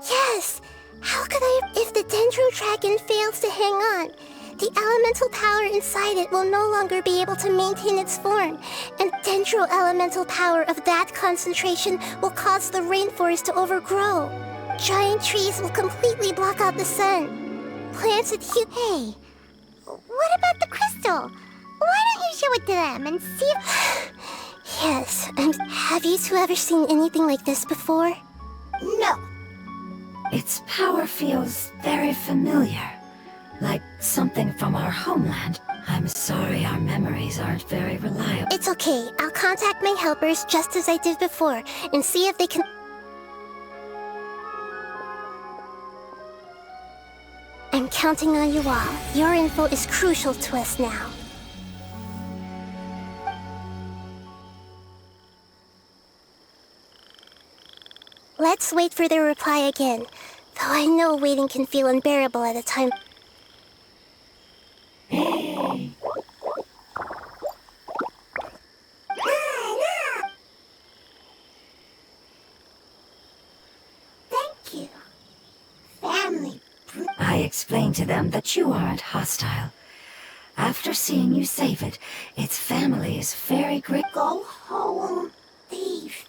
Yes! How could I... If the Dendro Dragon fails to hang on, the elemental power inside it will no longer be able to maintain its form, and Dendro elemental power of that concentration will cause the rainforest to overgrow. Giant trees will completely block out the sun. Plants and Hey, what about the crystal? Why don't you show it to them and see if... Yes, and have you two ever seen anything like this before? No. Its power feels very familiar, like something from our homeland. I'm sorry our memories aren't very reliable. It's okay. I'll contact my helpers just as I did before and see if they can... I'm counting on you all. Your info is crucial to us now. Let's wait for their reply again, though I know waiting can feel unbearable at a time. Thank you. Family. I explained to them that you aren't hostile. After seeing you save it, its family is very grateful. Go home. Leave.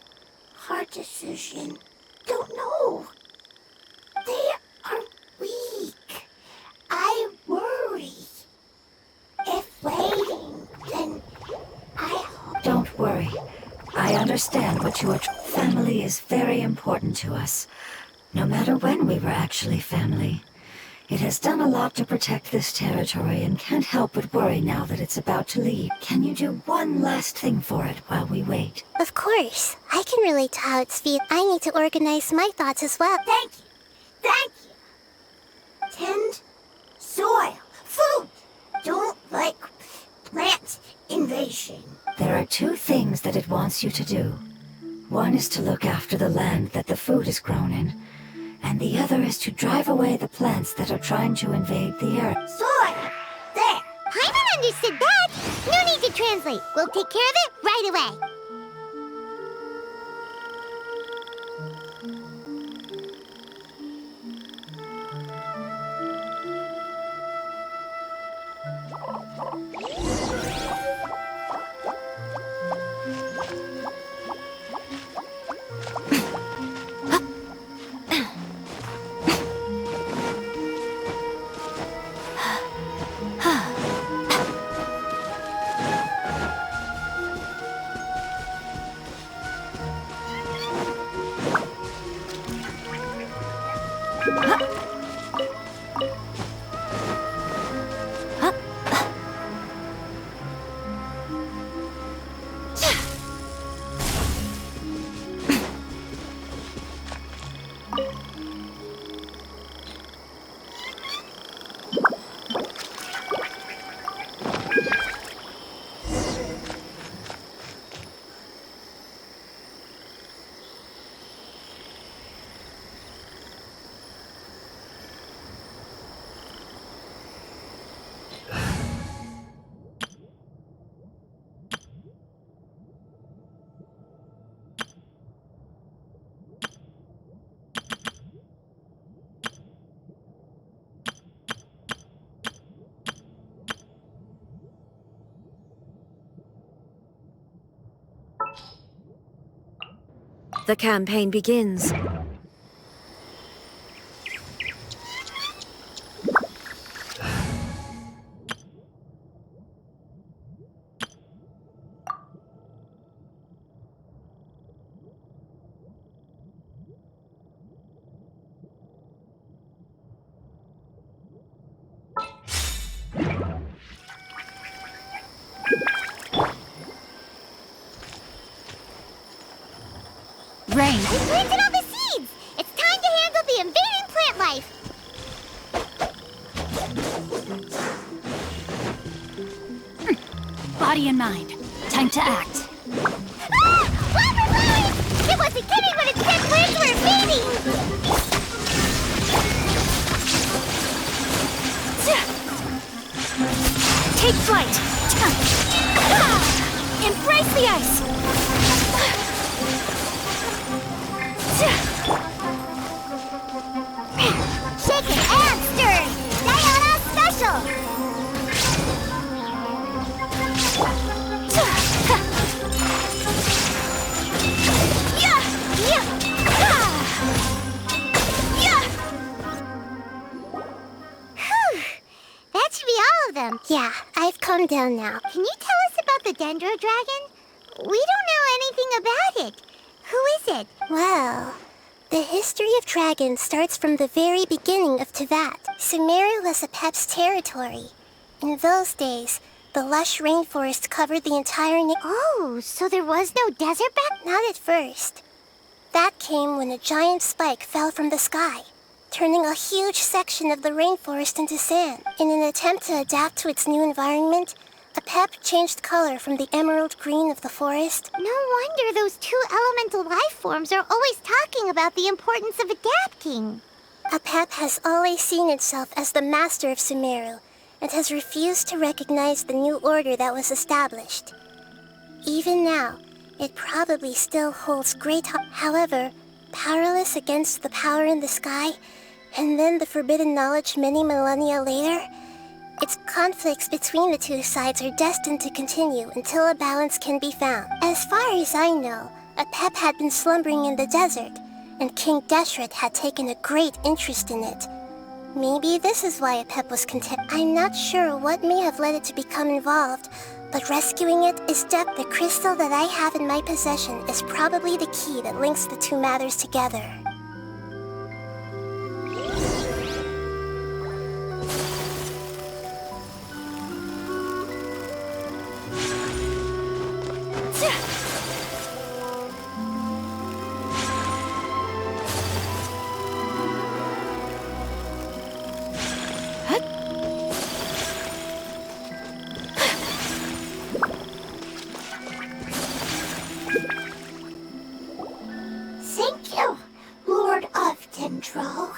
Hard decision. Don't know. They are weak. I worry. If waiting, then I hope... Don't worry. I understand what you are... Family is very important to us. No matter when we were actually family. It has done a lot to protect this territory and can't help but worry now that it's about to leave. Can you do one last thing for it while we wait? Of course. I can relate to how it's feels. I need to organize my thoughts as well. Thank you. Thank you. Tend soil. Food. Don't like plant invasion. There are two things that it wants you to do. One is to look after the land that the food is grown in, and the other is to drive away the plants that are trying to invade the earth. Soil. There. Paimon understood that! No need to translate. We'll take care of it right away. The campaign begins. Rain. We planted all the seeds! It's time to handle the invading plant life! Body and mind. Time to act. Ah! Flower flowers! It wasn't kidding when it said plants were invading! Take flight! Embrace the ice! Shaken and stirred! Diana Special! Whew! That should be all of them. Yeah, I've calmed down now. Can you tell us about the Dendro Dragon? We don't know anything about it. Who is it? Well, the history of dragons starts from the very beginning of Teyvat. Sumeru was Apep's territory. In those days, the lush rainforest covered the entire Oh, so there was no desert back? Not at first. That came when a giant spike fell from the sky, turning a huge section of the rainforest into sand. In an attempt to adapt to its new environment, Apep changed color from the emerald green of the forest. No wonder those two elemental life forms are always talking about the importance of adapting. Apep has always seen itself as the master of Sumeru, and has refused to recognize the new order that was established. Even now, it probably still holds However, powerless against the power in the sky, and then the forbidden knowledge many millennia later, its conflicts between the two sides are destined to continue until a balance can be found. As far as I know, Apep had been slumbering in the desert, and King Deshret had taken a great interest in it. Maybe this is why Apep was content. I'm not sure what may have led it to become involved, but rescuing it is depth. The crystal that I have in my possession is probably the key that links the two matters together. Thank you, Lord of Dendro.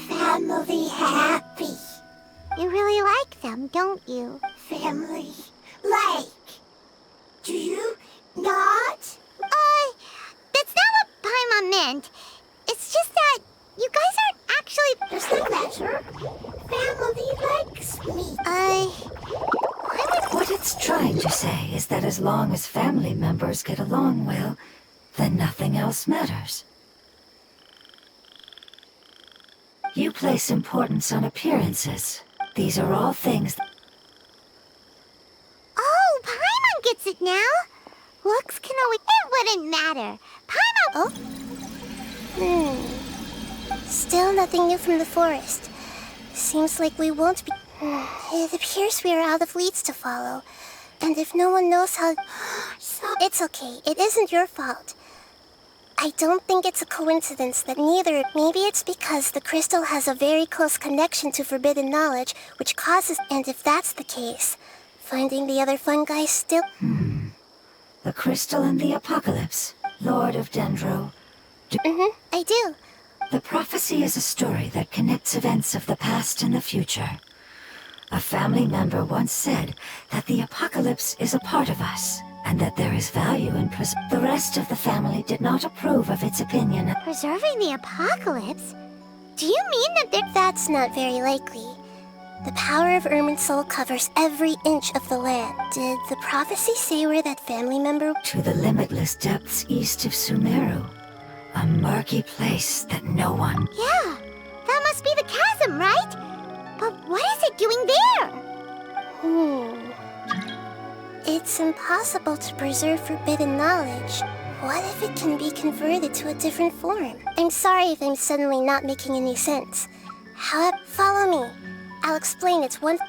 Family happy. You really like them, don't you? Family like. Do you not? That's not what Paimon meant. It's just that you guys aren't actually... Doesn't matter. Family likes me. What it's trying to say is that as long as family members get along well, then nothing else matters. You place importance on appearances. These are all things Oh, Paimon gets it now. Looks can always... It wouldn't matter. Paimon... Still nothing new from the forest. Seems like we won't be... It appears we are out of leads to follow. And if no one knows how... It's okay. It isn't your fault. I don't think it's a coincidence that neither... Maybe it's because the crystal has a very close connection to forbidden knowledge, which causes... And if that's the case, finding the other fungi still... the crystal and the apocalypse, Lord of Dendro. I do. The prophecy is a story that connects events of the past and the future. A family member once said that the apocalypse is a part of us, and that there is value in the rest of the family did not approve of its opinion. Preserving the apocalypse? Do you mean that That's not very likely. The power of Irminsul covers every inch of the land. Did the prophecy say where that family member... To the limitless depths east of Sumeru. A murky place that no one... Yeah, that must be the chasm, right? But what is it doing there? It's impossible to preserve forbidden knowledge. What if it can be converted to a different form? I'm sorry if I'm suddenly not making any sense. However, follow me. I'll explain it's one...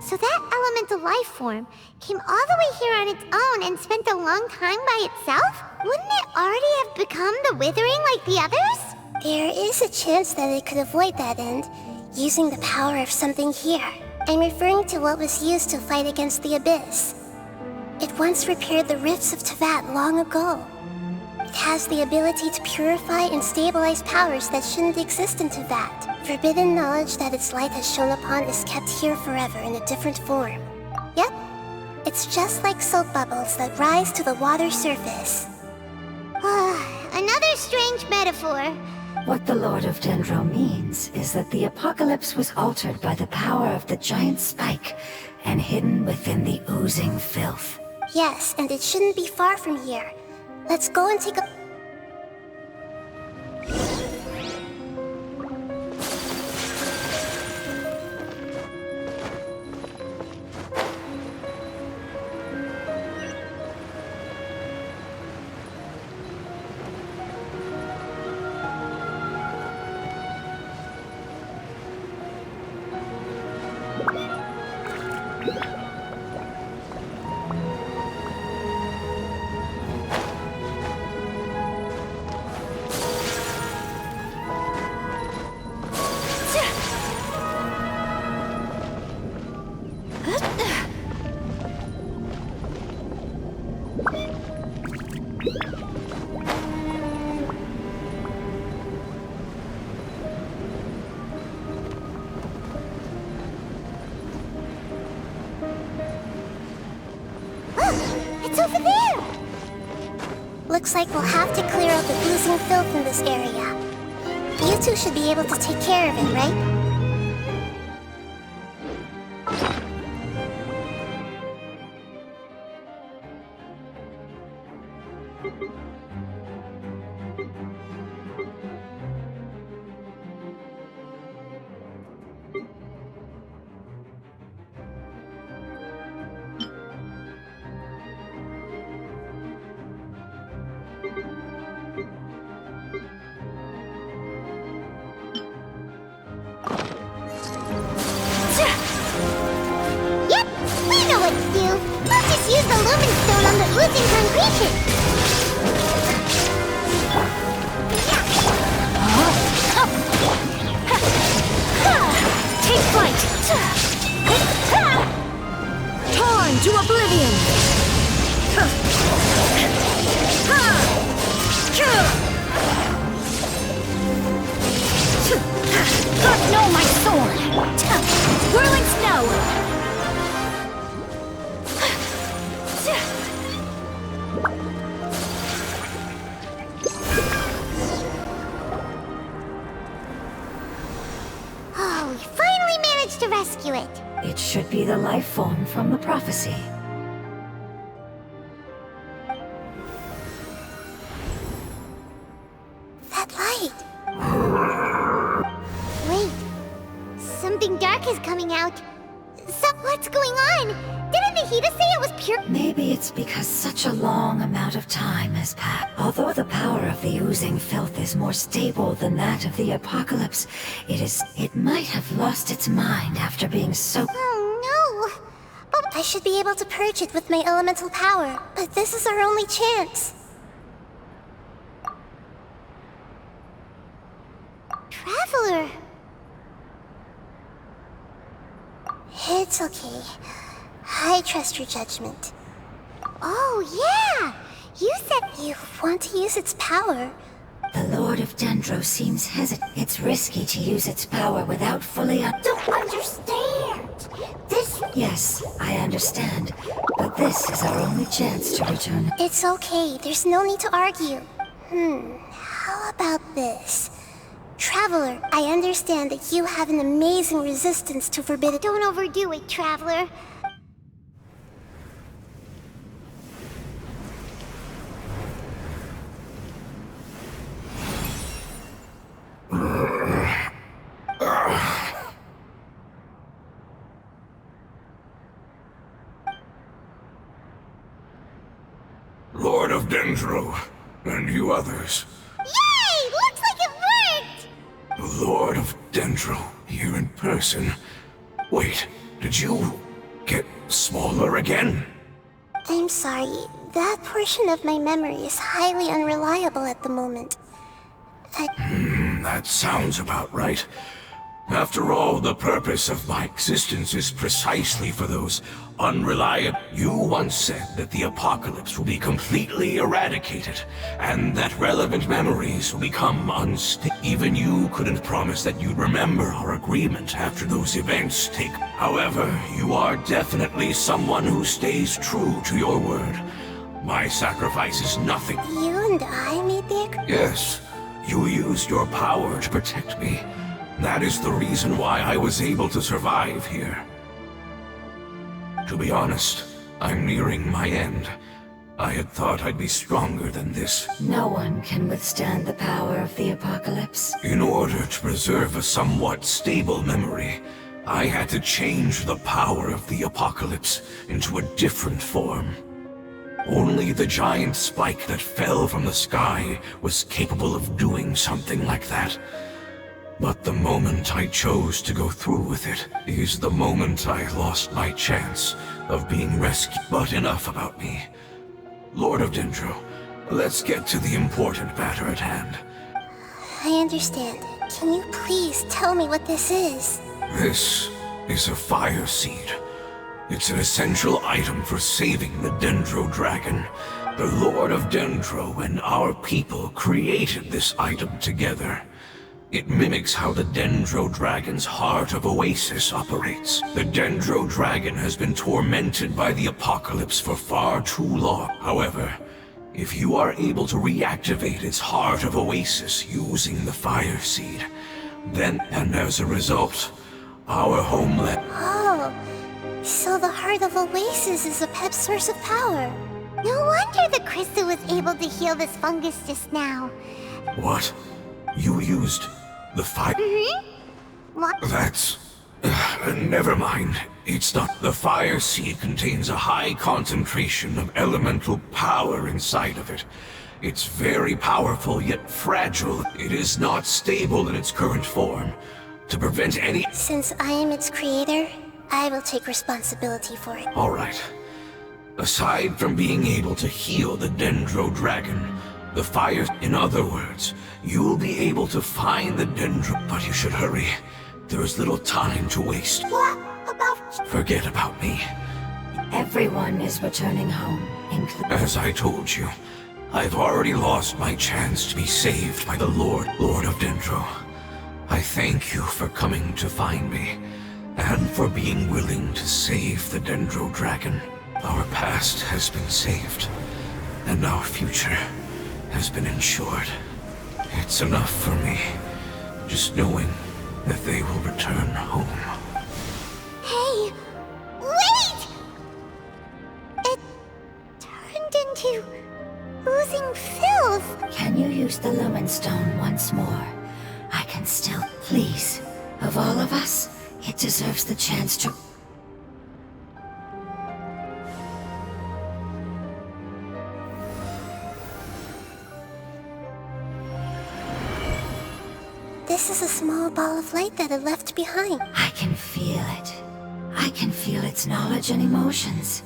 So that elemental life form came all the way here on its own and spent a long time by itself? Wouldn't it already have become the Withering like the others? There is a chance that it could avoid that end, using the power of something here. I'm referring to what was used to fight against the Abyss. It once repaired the rifts of Tevat long ago. It has the ability to purify and stabilize powers that shouldn't exist in Tevat. Forbidden knowledge that its light has shone upon is kept here forever in a different form. Yep, it's just like soap bubbles that rise to the water surface. Another strange metaphor. What the Lord of Dendro means is that the apocalypse was altered by the power of the giant spike and hidden within the oozing filth. Yes, and it shouldn't be far from here. Let's go and take a... It's over there! Looks like we'll have to clear out the oozing filth in this area. You two should be able to take care of it, right? Yep, we know what to do. We'll just use the Lumen Stone on the oozing concretion. Take flight! Torn to oblivion! God, no, my sword! Whirling snow! Oh, we finally managed to rescue it. It should be the life form from the prophecy. That light. Wait. Something dark is coming out. What's going on? Didn't Nahida say it was pure? Maybe it's because such a long amount of time has passed. Although the power of the oozing filth is more stable than that of the apocalypse, it might have lost its mind after being so... Oh no! But I should be able to purge it with my elemental power, but this is our only chance. Traveler! It's okay. I trust your judgment. Oh, yeah! You said you want to use its power. The Lord of Dendro seems hesitant. It's risky to use its power without fully Don't understand. This... Yes, I understand. But this is our only chance to return. It's okay. There's no need to argue. How about this? Traveler, I understand that you have an amazing resistance to forbidden... Don't overdo it, Traveler. Lord of Dendro, and you others. Yay! Looks like it worked! The Lord of Dendro, here in person. Wait, did you... get smaller again? I'm sorry. That portion of my memory is highly unreliable at the moment. That sounds about right. After all, the purpose of my existence is precisely for those unreliable. You once said that the apocalypse will be completely eradicated, and that relevant memories will become unstable. Even you couldn't promise that you'd remember our agreement after those events take. However, you are definitely someone who stays true to your word. My sacrifice is nothing. You and I made the agreement? Yes, you used your power to protect me. That is the reason why I was able to survive here. To be honest, I'm nearing my end. I had thought I'd be stronger than this. No one can withstand the power of the apocalypse. In order to preserve a somewhat stable memory, I had to change the power of the apocalypse into a different form. Only the giant spike that fell from the sky was capable of doing something like that. But the moment I chose to go through with it is the moment I lost my chance of being rescued. But enough about me. Lord of Dendro, let's get to the important matter at hand. I understand. Can you please tell me what this is? This is a fire seed. It's an essential item for saving the Dendro Dragon. The Lord of Dendro and our people created this item together. It mimics how the Dendro Dragon's Heart of Oasis operates. The Dendro Dragon has been tormented by the apocalypse for far too long. However, if you are able to reactivate its Heart of Oasis using the Fire Seed, then, and as a result, our homeland... Oh, so the Heart of Oasis is a pep source of power. No wonder the crystal was able to heal this fungus just now. What? You used the fire? What? That's... never mind. It's not. The fire seed contains a high concentration of elemental power inside of it. It's very powerful, yet fragile. It is not stable in its current form. To prevent any... Since I am its creator, I will take responsibility for it. All right. Aside from being able to heal the Dendro Dragon, the fire... In other words, you'll be able to find the Dendro... But you should hurry. There is little time to waste. What about... Forget about me. Everyone is returning home, including... As I told you, I've already lost my chance to be saved by the Lord of Dendro. I thank you for coming to find me, and for being willing to save the Dendro Dragon. Our past has been saved, and our future has been ensured. It's enough for me, just knowing that they will return home. Hey! Wait! It turned into... oozing filth. Can you use the Lumen Stone once more? I can still... Please, of all of us, it deserves the chance to... This is a small ball of light that it left behind. I can feel it. I can feel its knowledge and emotions.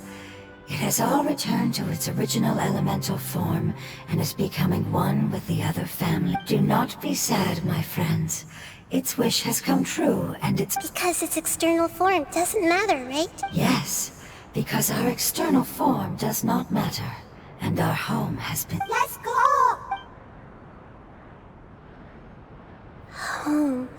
It has all returned to its original elemental form and is becoming one with the other family. Do not be sad, my friends. Its wish has come true, and it's... Because its external form doesn't matter, right? Yes, because our external form does not matter, and our home has been... Let's go! Home.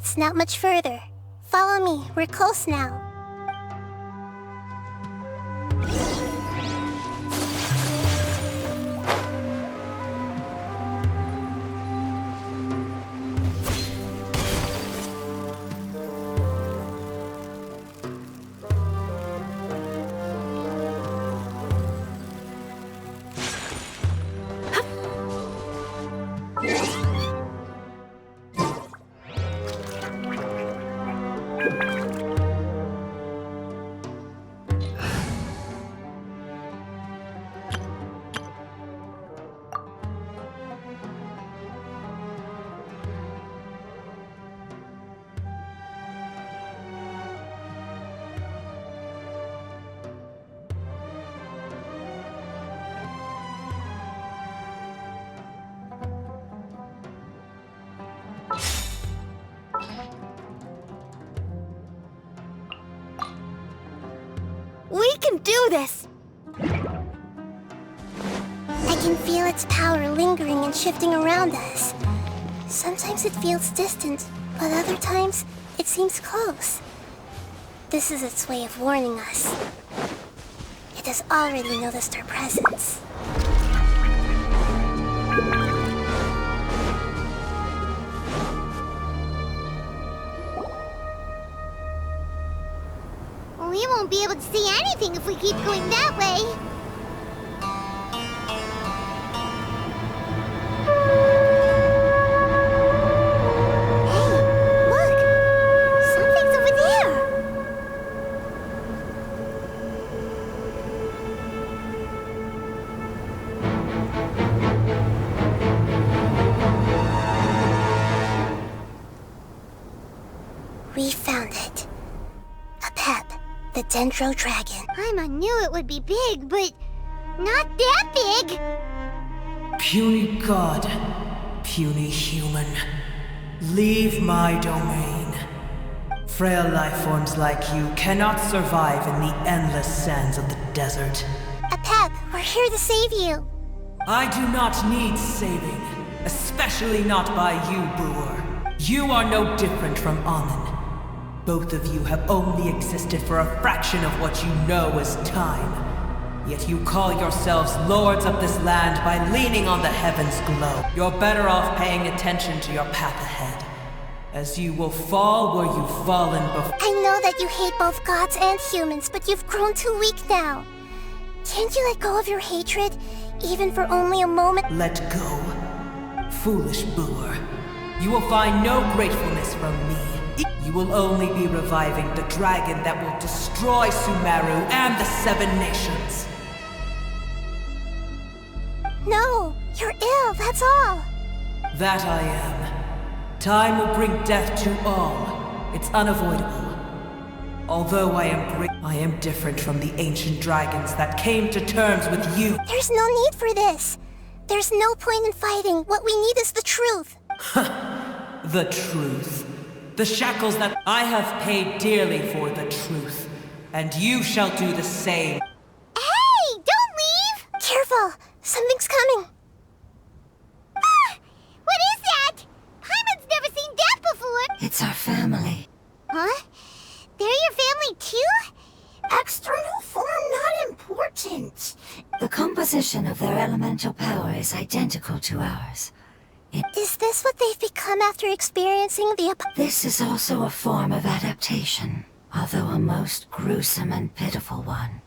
It's not much further. Follow me, we're close now. We can do this! I can feel its power lingering and shifting around us. Sometimes it feels distant, but other times it seems close. This is its way of warning us. It has already noticed our presence. We won't be able to see anything if we keep going that way. Hey, look! Something's over there! We found it. A pep. The Dendro Dragon. Paimon knew it would be big, but not that big! Puny god, puny human, leave my domain. Frail life forms like you cannot survive in the endless sands of the desert. A pep, we're here to save you. I do not need saving, especially not by you, Brewer. You are no different from Amun. Both of you have only existed for a fraction of what you know as time. Yet you call yourselves lords of this land by leaning on the heavens' glow. You're better off paying attention to your path ahead, as you will fall where you've fallen before. I know that you hate both gods and humans, but you've grown too weak now. Can't you let go of your hatred, even for only a moment? Let go. Foolish Brewer. You will find no gratefulness from me. You will only be reviving the dragon that will destroy Sumeru and the Seven Nations. No, you're ill, that's all. That I am. Time will bring death to all. It's unavoidable. Although I am different from the ancient dragons that came to terms with you. There's no need for this. There's no point in fighting. What we need is the truth. The truth. The shackles that I have paid dearly for the truth. And you shall do the same. Hey, don't leave! Careful, something's coming. Ah, what is that? Paimon's never seen that before. It's our family. Huh? They're your family too? External form not important. The composition of their elemental power is identical to ours. Is this what they've become after experiencing the This is also a form of adaptation, although a most gruesome and pitiful one.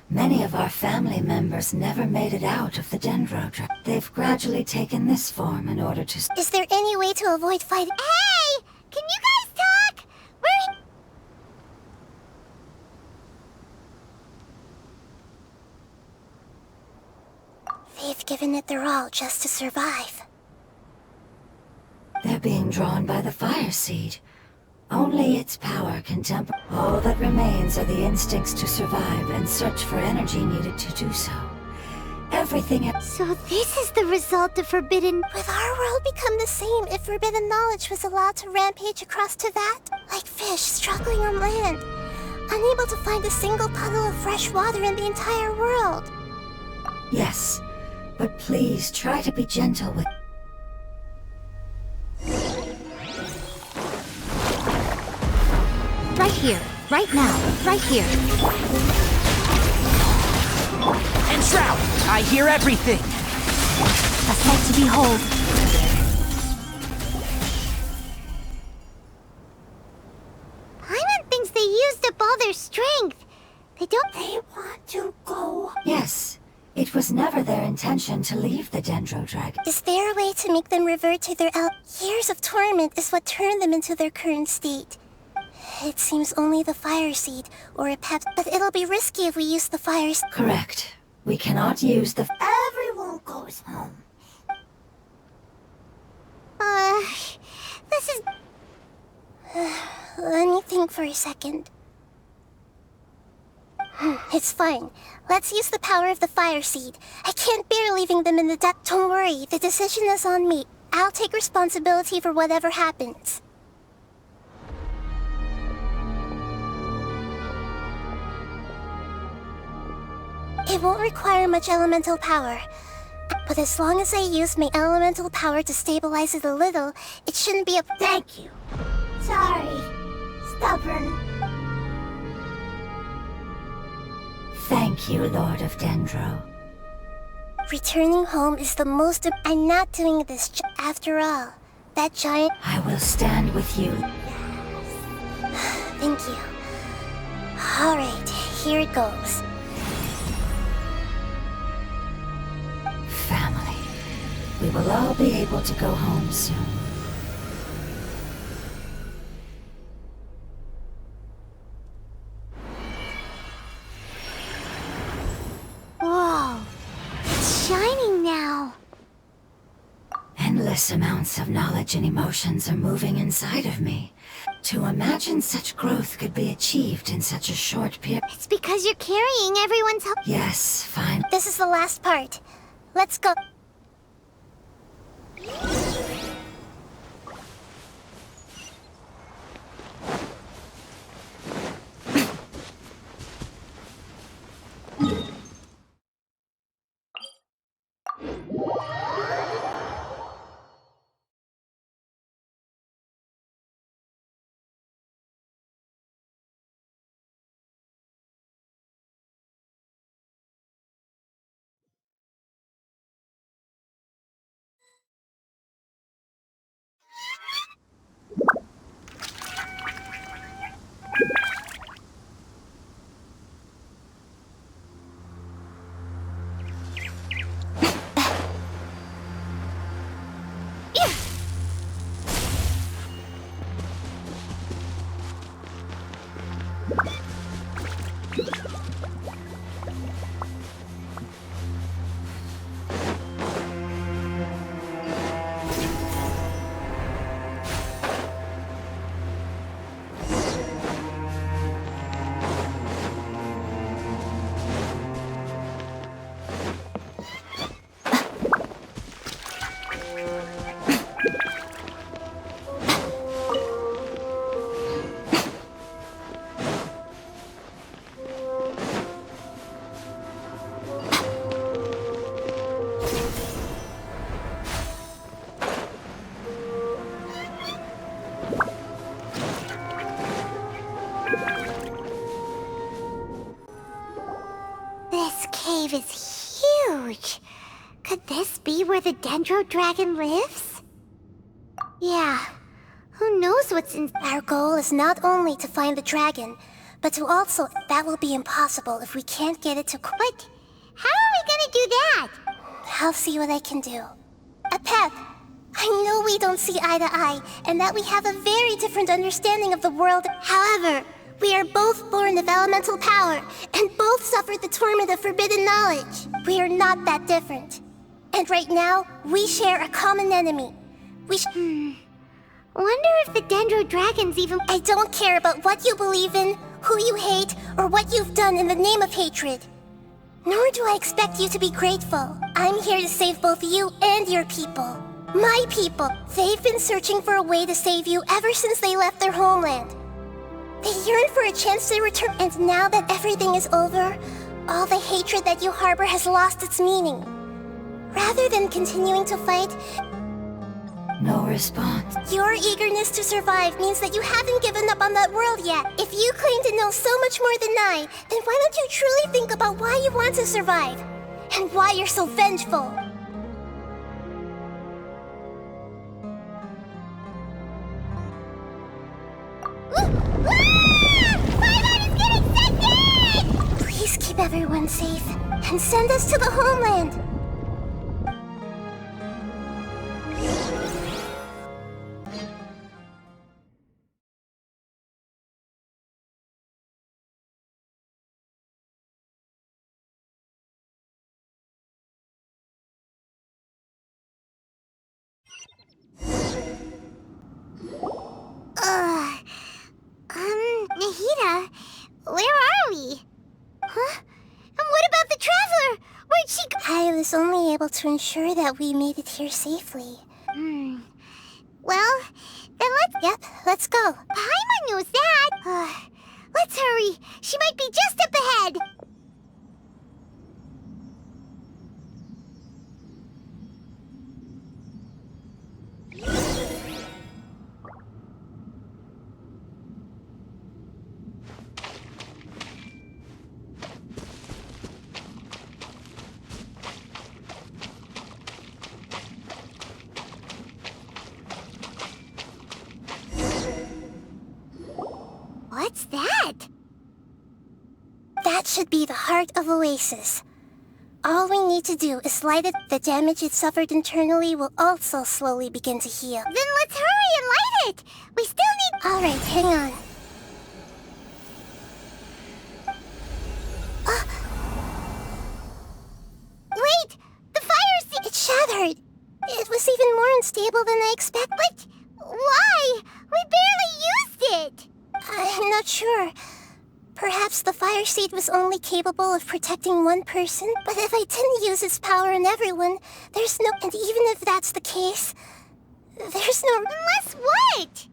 Many of our family members never made it out of the Dendro. They've gradually taken this form in order to... Is there any way to avoid fighting? Hey! Can you guys talk? They've given it their all just to survive. They're being drawn by the fire seed. Only its power can temper. All that remains are the instincts to survive and search for energy needed to do so. Everything else. So this is the result of forbidden... Would our world become the same if forbidden knowledge was allowed to rampage across Tevat? Like fish struggling on land, unable to find a single puddle of fresh water in the entire world. Yes, but please try to be gentle with... here. Right now. Right here. And Shroud, I hear everything. A sight to behold. Paimon thinks they used up all their strength. They want to go. Yes, it was never their intention to leave the Dendro Dragon. Is there a way to make them revert to their years of torment is what turned them into their current state. It seems only the fire seed, or a pep, but it'll be risky if we use the fire seed. Correct. We cannot use the... Everyone goes home. This is... Let me think for a second. It's fine. Let's use the power of the fire seed. I can't bear leaving them in the dark. Don't worry, the decision is on me. I'll take responsibility for whatever happens. It won't require much elemental power. But as long as I use my elemental power to stabilize it a little, it shouldn't be a... Thank you. Sorry. Stubborn. Thank you, Lord of Dendro. Returning home is the most... I'm not doing this after all. That giant... I will stand with you. Thank you. Alright, here it goes. Family. We will all be able to go home soon. Whoa. It's shining now. Endless amounts of knowledge and emotions are moving inside of me. To imagine such growth could be achieved in such a short period... It's because you're carrying everyone's help. Yes, fine. This is the last part. Let's go. cave is huge. Could this be where the Dendro Dragon lives? Yeah. Who knows what's in... Our goal is not only to find the dragon, but to also... That will be impossible if we can't get it to... But how are we gonna do that? I'll see what I can do. Pep, I know we don't see eye to eye, and that we have a very different understanding of the world. However, we are both born of elemental power, and both suffered the torment of forbidden knowledge. We are not that different. And right now, we share a common enemy. Wonder if the Dendro Dragon's even... I don't care about what you believe in, who you hate, or what you've done in the name of hatred. Nor do I expect you to be grateful. I'm here to save both you and your people. My people. They've been searching for a way to save you ever since they left their homeland. They yearn for a chance to return, and now that everything is over, all the hatred that you harbor has lost its meaning. Rather than continuing to fight, No response. Your eagerness to survive means that you haven't given up on that world yet. If you claim to know so much more than I, then why don't you truly think about why you want to survive? And why you're so vengeful? Please keep everyone safe and send us to the homeland. Nahida, where are we? Huh? And what about the Traveler? Where'd she go? I was only able to ensure that we made it here safely. Well, then let's go. Paimon knows that. Let's hurry. She might be just up ahead. What's that? That should be the heart of Oasis. All we need to do is light it. The damage it suffered internally will also slowly begin to heal. Then let's hurry and light it! We still need— Alright, hang on. Wait! The fire seed— It shattered! It was even more unstable than I expected. But why? We barely used it! I'm not sure. Perhaps the fire seed was only capable of protecting one person, but if I didn't use its power on everyone, there's no— And even if that's the case, there's no— Unless what?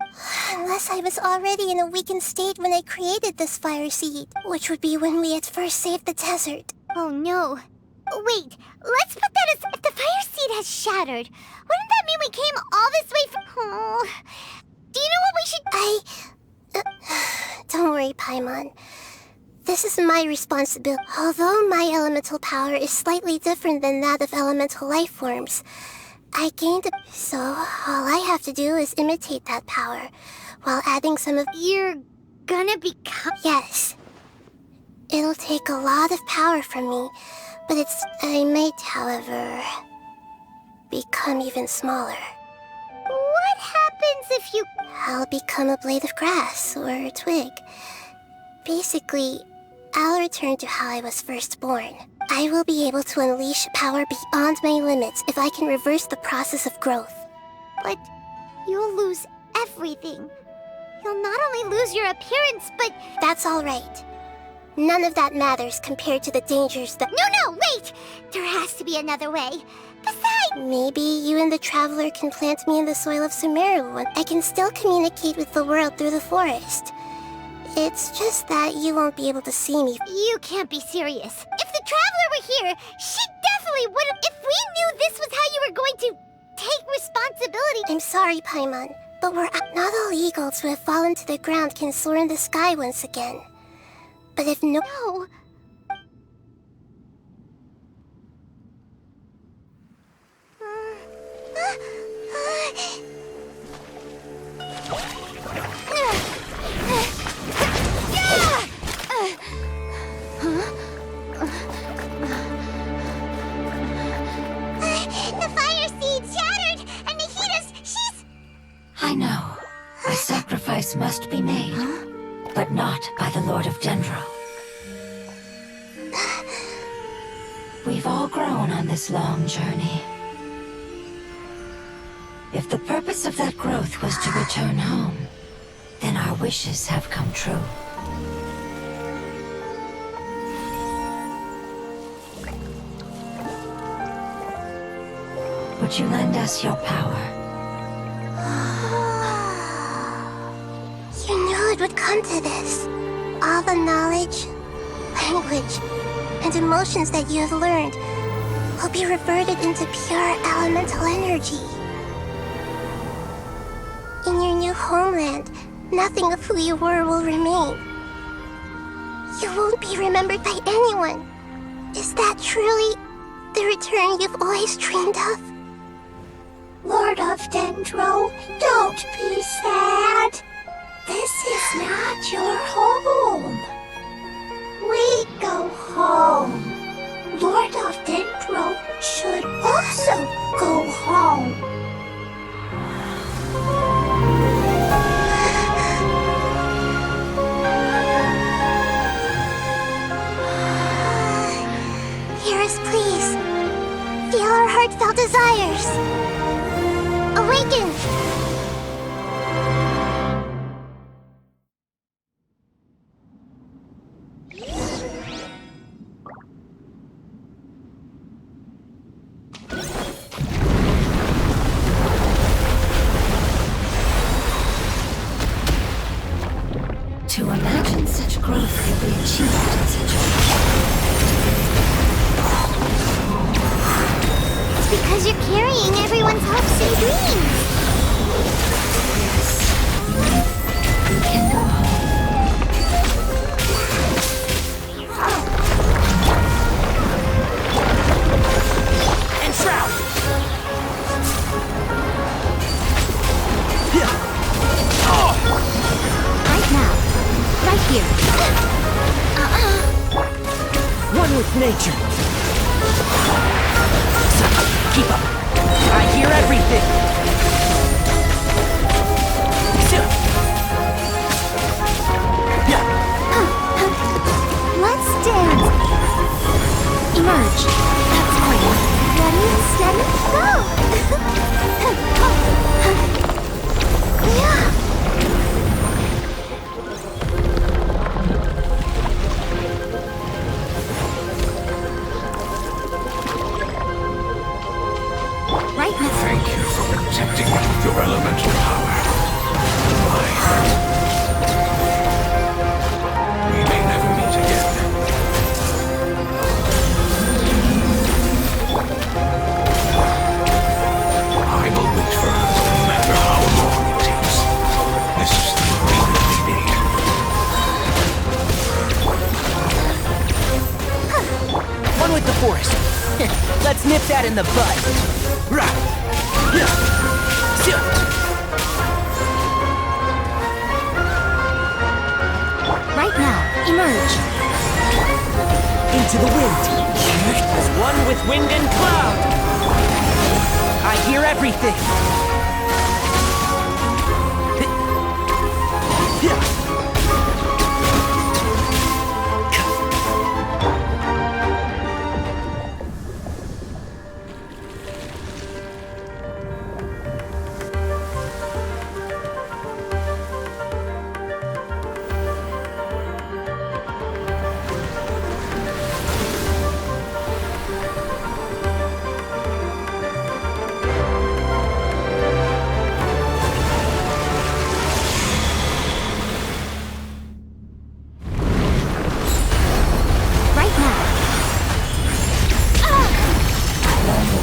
Unless I was already in a weakened state when I created this fire seed, which would be when we at first saved the desert. Oh no. Wait, let's put that as— If the fire seed has shattered, wouldn't that mean we came all this way from— Oh. Do you know what we should— Don't worry, Paimon. This is my responsibility. Although my elemental power is slightly different than that of elemental life forms, I gained a— So, all I have to do is imitate that power, while adding some of— You're gonna become— Yes. It'll take a lot of power from me, but I might, however, become even smaller. What happens if you— I'll become a blade of grass or a twig. Basically, I'll return to how I was first born. I will be able to unleash power beyond my limits if I can reverse the process of growth. But you'll lose everything. You'll not only lose your appearance, but— That's all right. None of that matters compared to the dangers that— No, wait! There has to be another way. Besides— Maybe you and the Traveler can plant me in the soil of Sumeru, and I can still communicate with the world through the forest. It's just that you won't be able to see me. You can't be serious. If the Traveler were here, she definitely wouldn't— If we knew this was how you were going to take responsibility— I'm sorry, Paimon, but not all eagles who have fallen to the ground can soar in the sky once again. But if no— No. The fire seed shattered, and she's— I know. A sacrifice must be made, but not by the Lord of Dendro. We've all grown on this long journey. If the purpose of that growth was to return home, then our wishes have come true. Would you lend us your power? You knew it would come to this. All the knowledge, language, and emotions that you have learned will be reverted into pure elemental energy. In your new homeland, nothing of who you were will remain. You won't be remembered by anyone. Is that truly the return you've always dreamed of? Lord of Dendro, don't be sad. This is not your home. We go home. Lord of Dendro should also go home. Hear us, please. Feel our heartfelt desires. Awaken! To imagine such growth could be achieved in such a It's because you're carrying everyone's hopes and dreams. Yes. We can go home. And Shroud! Right now. Right here. One with nature. Keep up. I hear everything. Let's dance. Emerge. That's great. Ready, steady, go! Yeah. Right now. Thank you for protecting me with your elemental power. We may never meet again. I will wait for us no matter how long it takes. This is the agreement we made. One with the forest. Let's nip that in the bud. Right now. Emerge. Into the wind. As one with wind and cloud. I hear everything.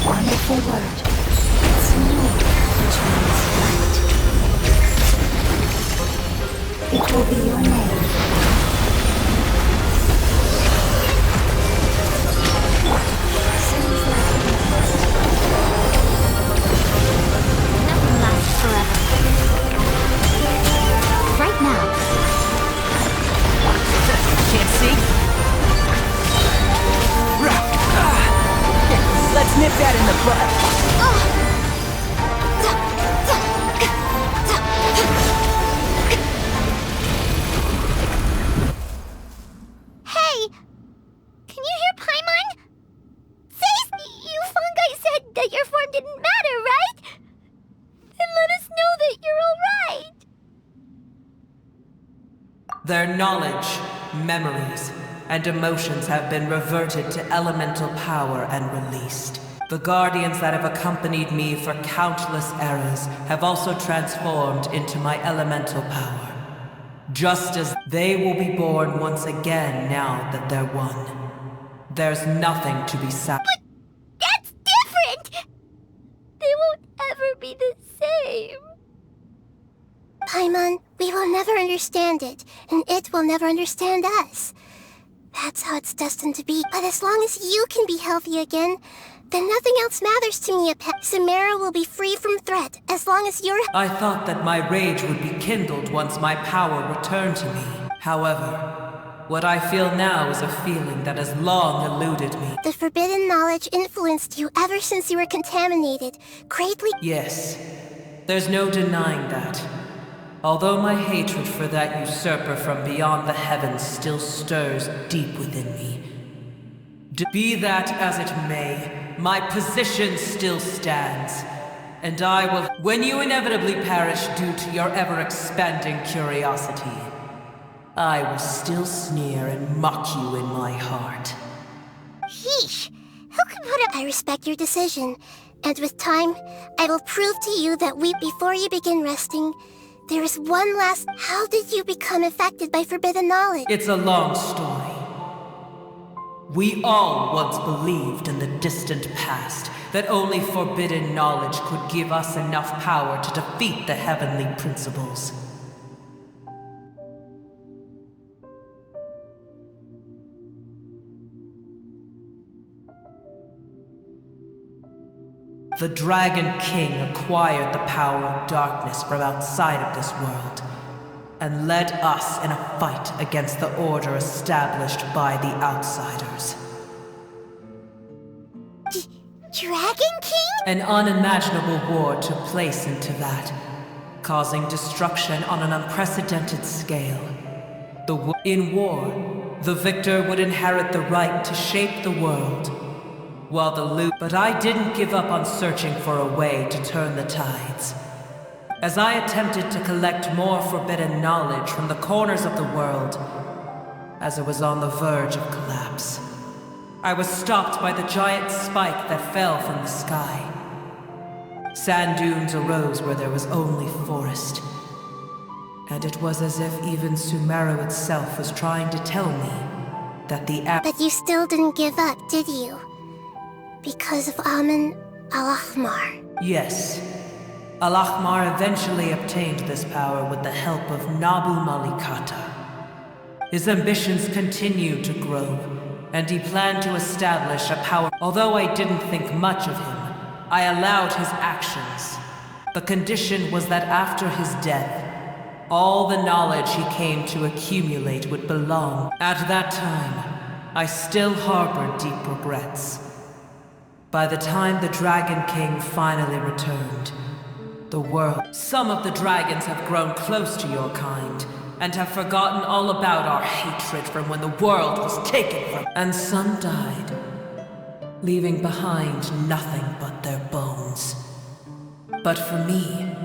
wonderful word. It's new, which means light. It will be your name. Nothing lasts forever. Right now. Can't see? Let's nip that in the bud. Hey! Can you hear Paimon? Say, you fungi said that your form didn't matter, right? Then let us know that you're alright. Their knowledge, memories, and emotions have been reverted to elemental power and released. The guardians that have accompanied me for countless eras have also transformed into my elemental power. Just as they will be born once again now that they're one. There's nothing to be sad. But that's different! They won't ever be the same. Paimon, we will never understand it, and it will never understand us. That's how it's destined to be. But as long as you can be healthy again, then nothing else matters to me, Samara will be free from threat, as long as you're— I thought that my rage would be kindled once my power returned to me. However, what I feel now is a feeling that has long eluded me. The forbidden knowledge influenced you ever since you were contaminated, greatly— Yes, there's no denying that. Although my hatred for that usurper from beyond the heavens still stirs deep within me. Be that as it may, my position still stands. And I will— When you inevitably perish due to your ever-expanding curiosity, I will still sneer and mock you in my heart. Sheesh! Who can put up— I respect your decision, and with time, I will prove to you that before you begin resting, there is one last— How did you become affected by forbidden knowledge? It's a long story. We all once believed in the distant past that only forbidden knowledge could give us enough power to defeat the heavenly principles. The Dragon King acquired the power of darkness from outside of this world, and led us in a fight against the order established by the outsiders. Dragon King? An unimaginable war took place into that, causing destruction on an unprecedented scale. In war, the victor would inherit the right to shape the world, while the But I didn't give up on searching for a way to turn the tides. As I attempted to collect more forbidden knowledge from the corners of the world, as it was on the verge of collapse, I was stopped by the giant spike that fell from the sky. Sand dunes arose where there was only forest, and it was as if even Sumeru itself was trying to tell me that the— But you still didn't give up, did you? Because of Amun Al-Ahmar. Yes. Al-Ahmar eventually obtained this power with the help of Nabu Malikata. His ambitions continued to grow, and he planned to establish a power— Although I didn't think much of him, I allowed his actions. The condition was that after his death, all the knowledge he came to accumulate would belong. At that time, I still harbored deep regrets. By the time the Dragon King finally returned, the world— Some of the dragons have grown close to your kind, and have forgotten all about our hatred from when the world was taken from— And some died, leaving behind nothing but their bones. But for me,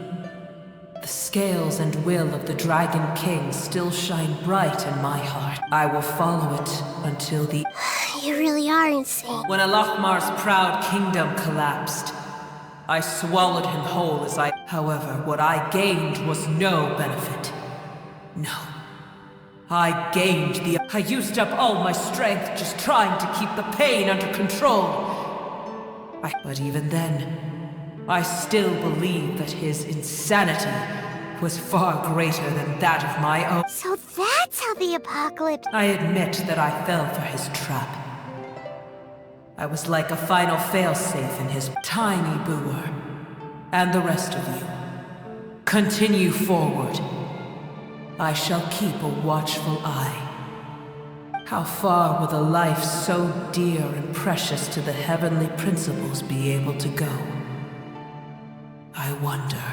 the scales and will of the Dragon King still shine bright in my heart. I will follow it until the— You really are insane. When Al-Ahmar's proud kingdom collapsed, I swallowed him whole as I— However, what I gained was no benefit. No. I gained the— I used up all my strength just trying to keep the pain under control. But even then, I still believe that his insanity was far greater than that of my own. So that's how the apocalypse— I admit that I fell for his trap. I was like a final failsafe in his— Tiny Boer, and the rest of you, continue forward. I shall keep a watchful eye. How far will a life so dear and precious to the heavenly principles be able to go? I wonder.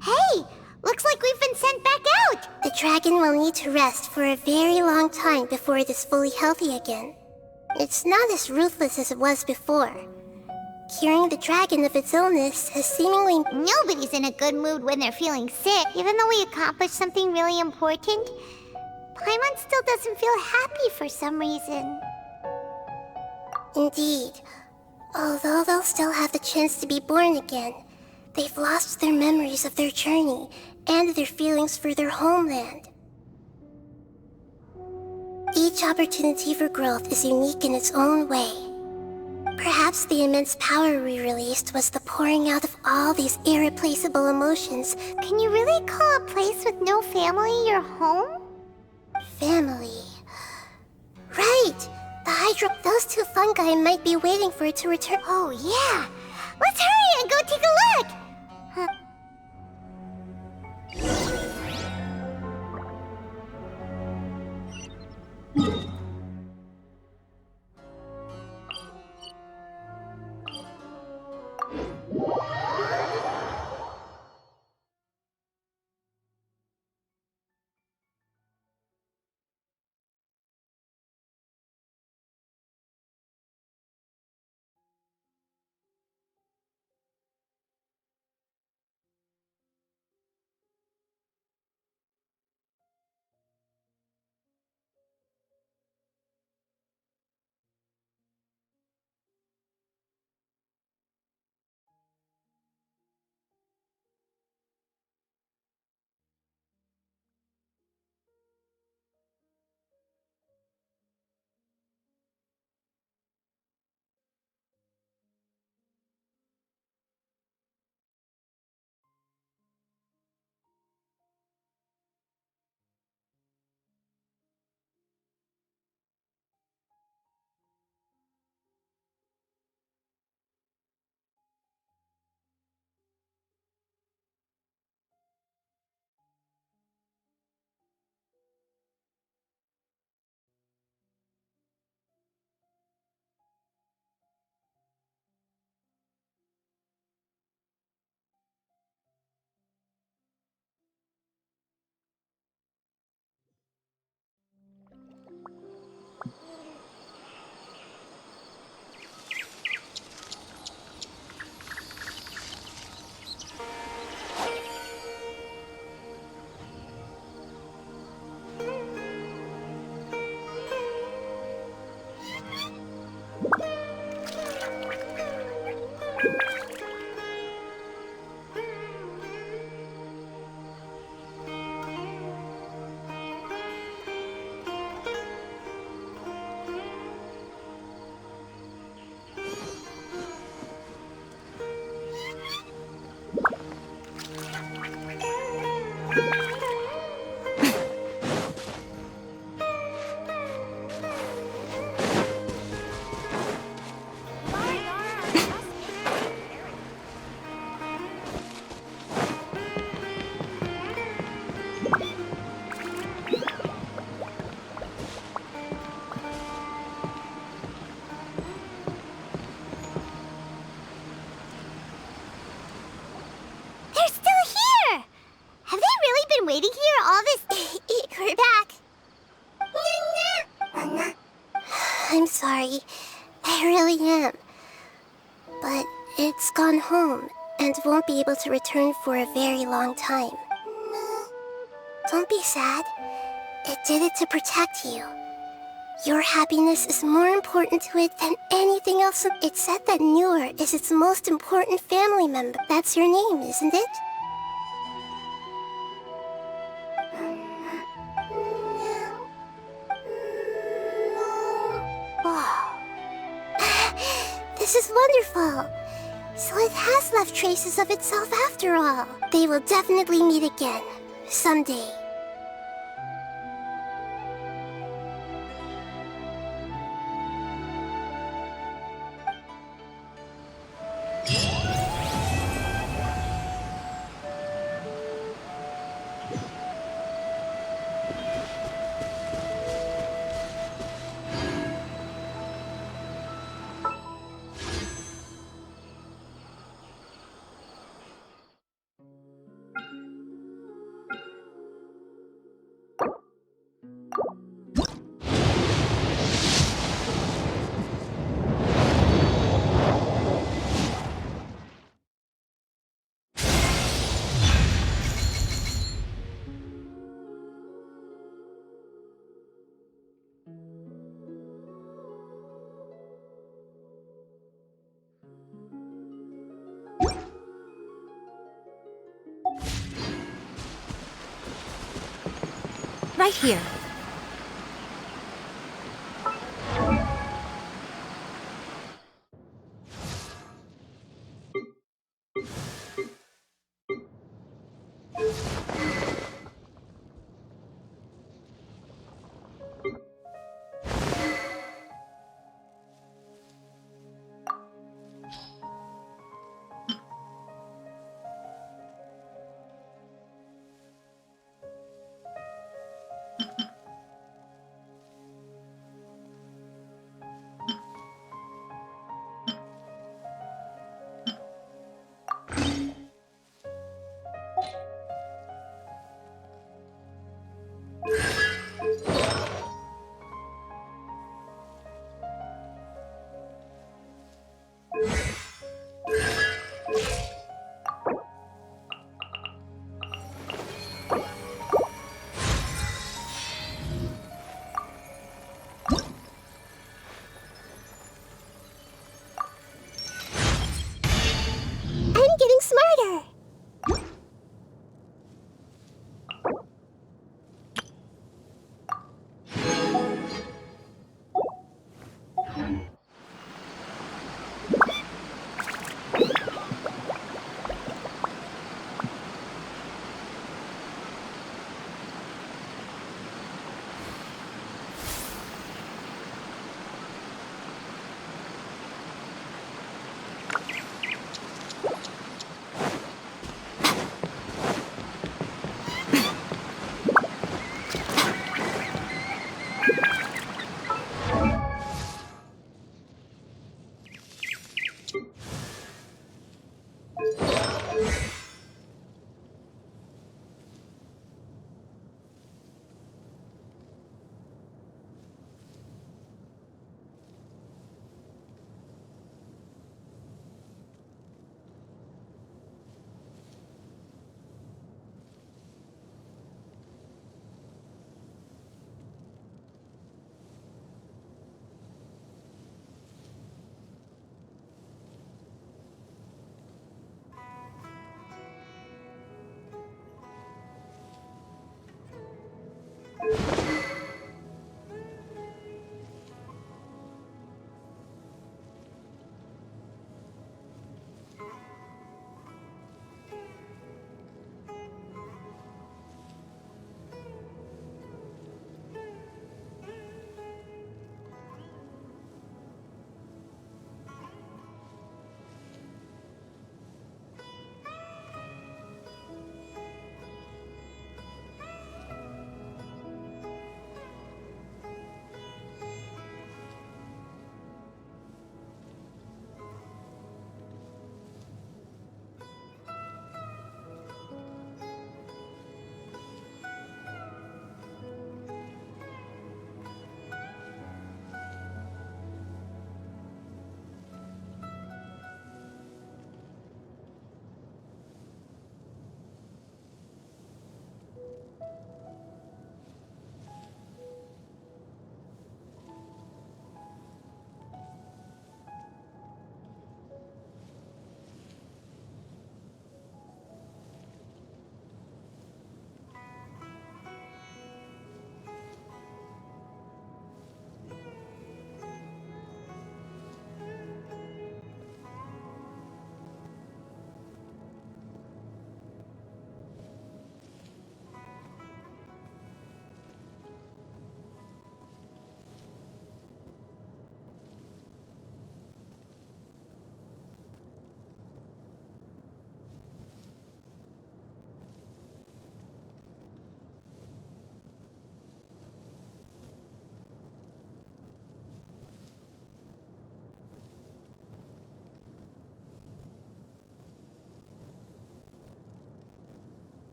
Hey! Looks like we've been sent back out! The dragon will need to rest for a very long time before it is fully healthy again. It's not as ruthless as it was before. Curing the dragon of its illness has seemingly— Nobody's in a good mood when they're feeling sick. Even though we accomplished something really important, Paimon still doesn't feel happy for some reason. Indeed. Although they'll still have the chance to be born again, they've lost their memories of their journey and their feelings for their homeland. Each opportunity for growth is unique in its own way. Perhaps the immense power we released was the pouring out of all these irreplaceable emotions. Can you really call a place with no family your home? Family. Right! Those two fungi might be waiting for it to return. Oh, yeah! Let's hurry and go take a look! Waiting here all this... We're back. I'm sorry. I really am. But it's gone home and won't be able to return for a very long time. Don't be sad. It did it to protect you. Your happiness is more important to it than anything else. It said that Noor is its most important family member. That's your name, isn't it? This is wonderful. So it has left traces of itself after all. They will definitely meet again. Someday. Right here.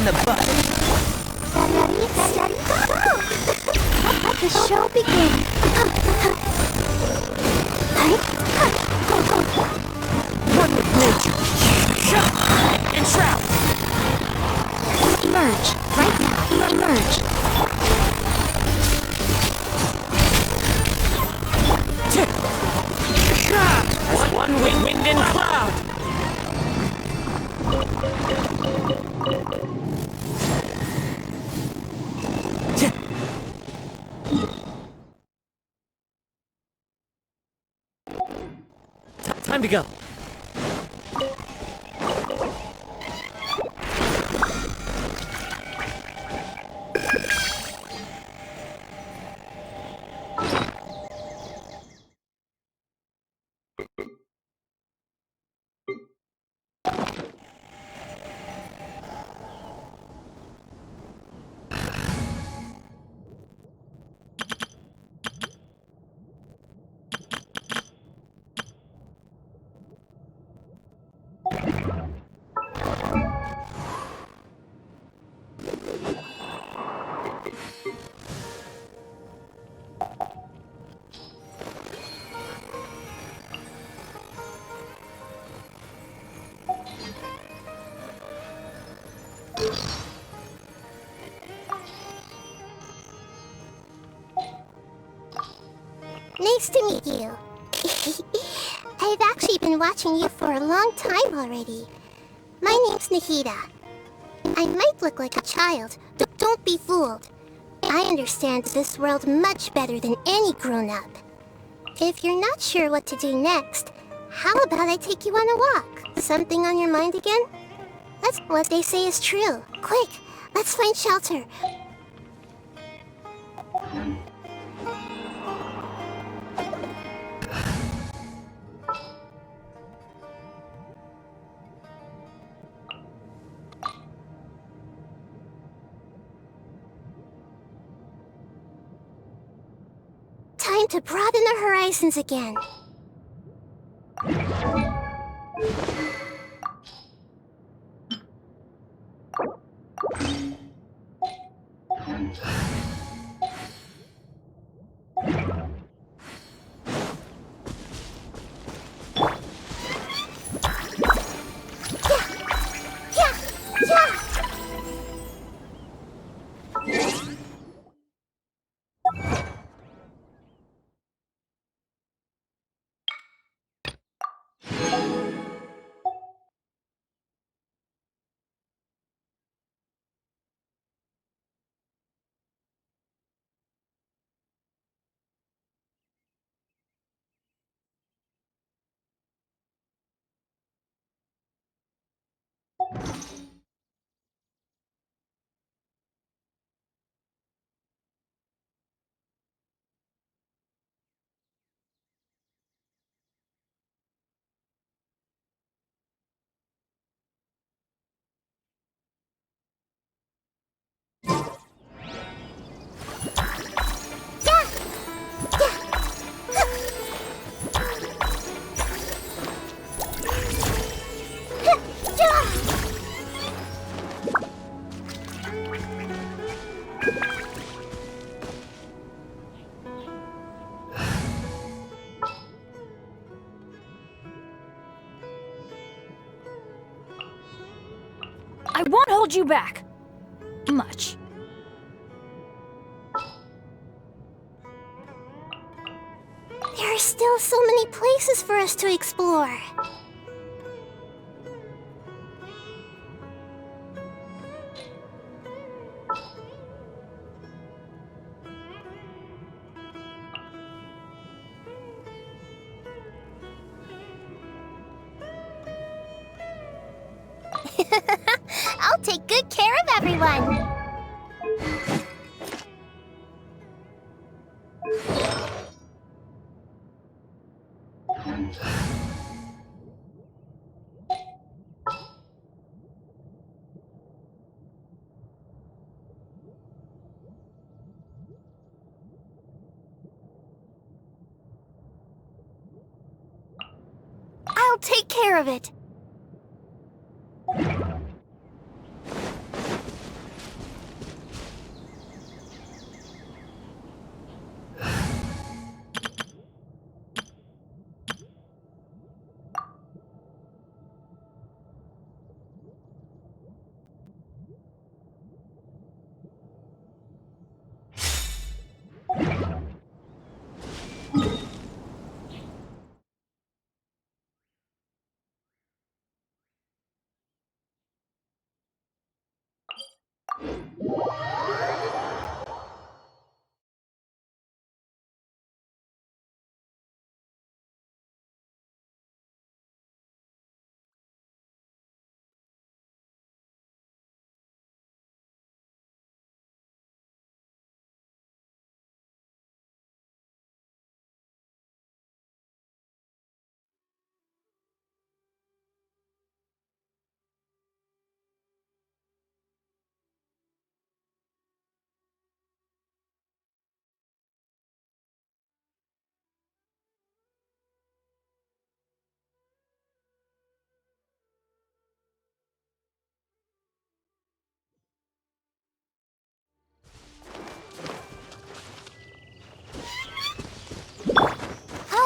in the bud. Ready, steady, go! Let the show begin. One with nature. Enshroud. Emerge. Right now. Emerge. As one with wind and cloud. Time to go. Nice to meet you. I've actually been watching you for a long time already. My name's Nahida. I might look like a child, but don't be fooled. I understand this world much better than any grown-up. If you're not sure what to do next, how about I take you on a walk? Something on your mind again? That's what they say is true. Quick, let's find shelter. Time to broaden the horizons again. I won't hold you back. Much. There are still so many places for us to explore. I'll take good care of everyone. I'll take care of it.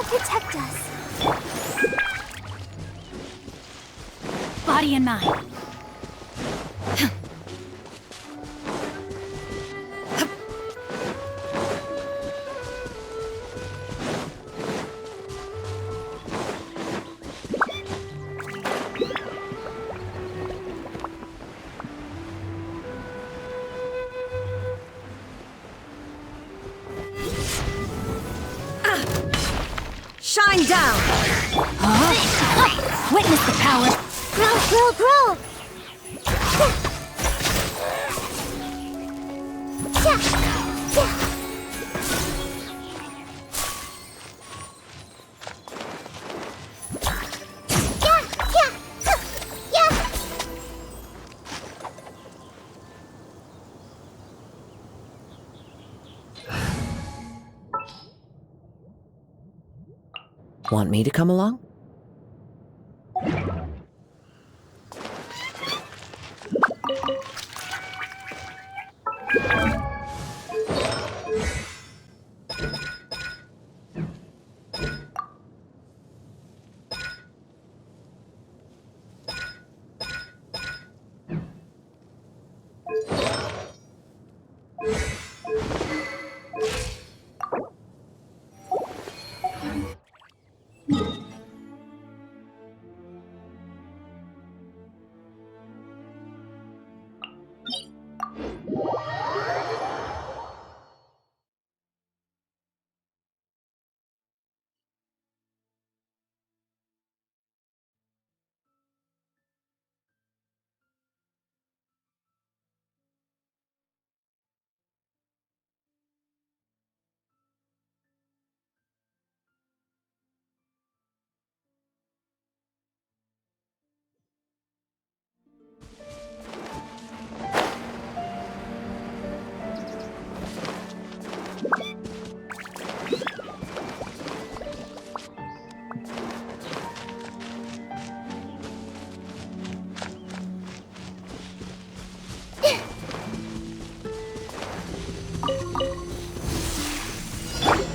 protect us. Body and mind. Shine down! Witness the power. Grow, grow, grow! Yeah, yeah. Want me to come along?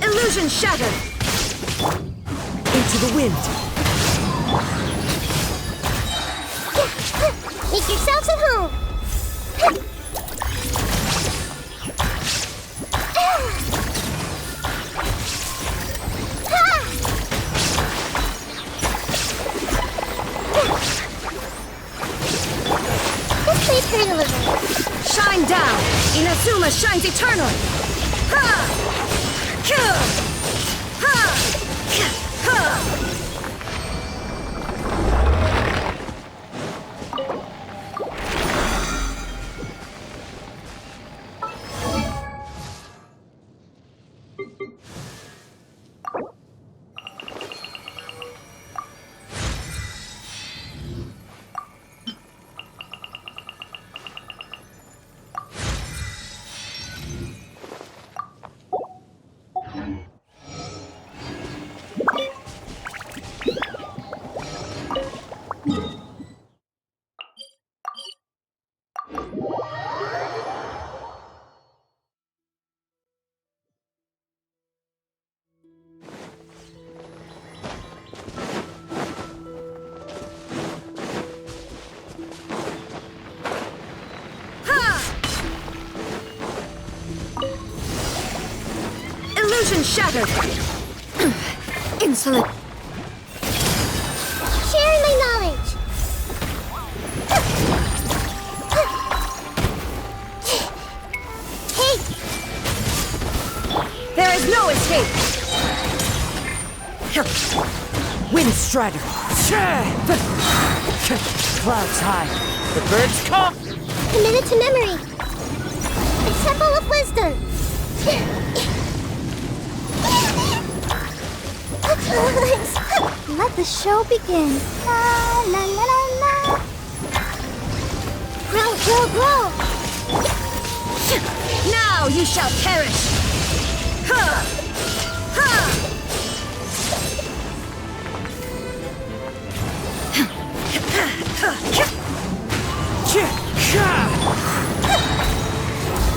Illusion shattered! Into the wind! Make yourselves at home! This place hurt a little. Shine down! Inazuma shines eternally! Ha! Kill! Ha! Ha! Illusion shattered! Insolent! Sharing my knowledge! Hey! There is no escape! Wind Strider! Clouds high. The birds come! Committed to memory! The Temple of Wisdom! Let the show begin. La la la la la. Grow, grow, grow. Now you shall perish! Ha! Ha!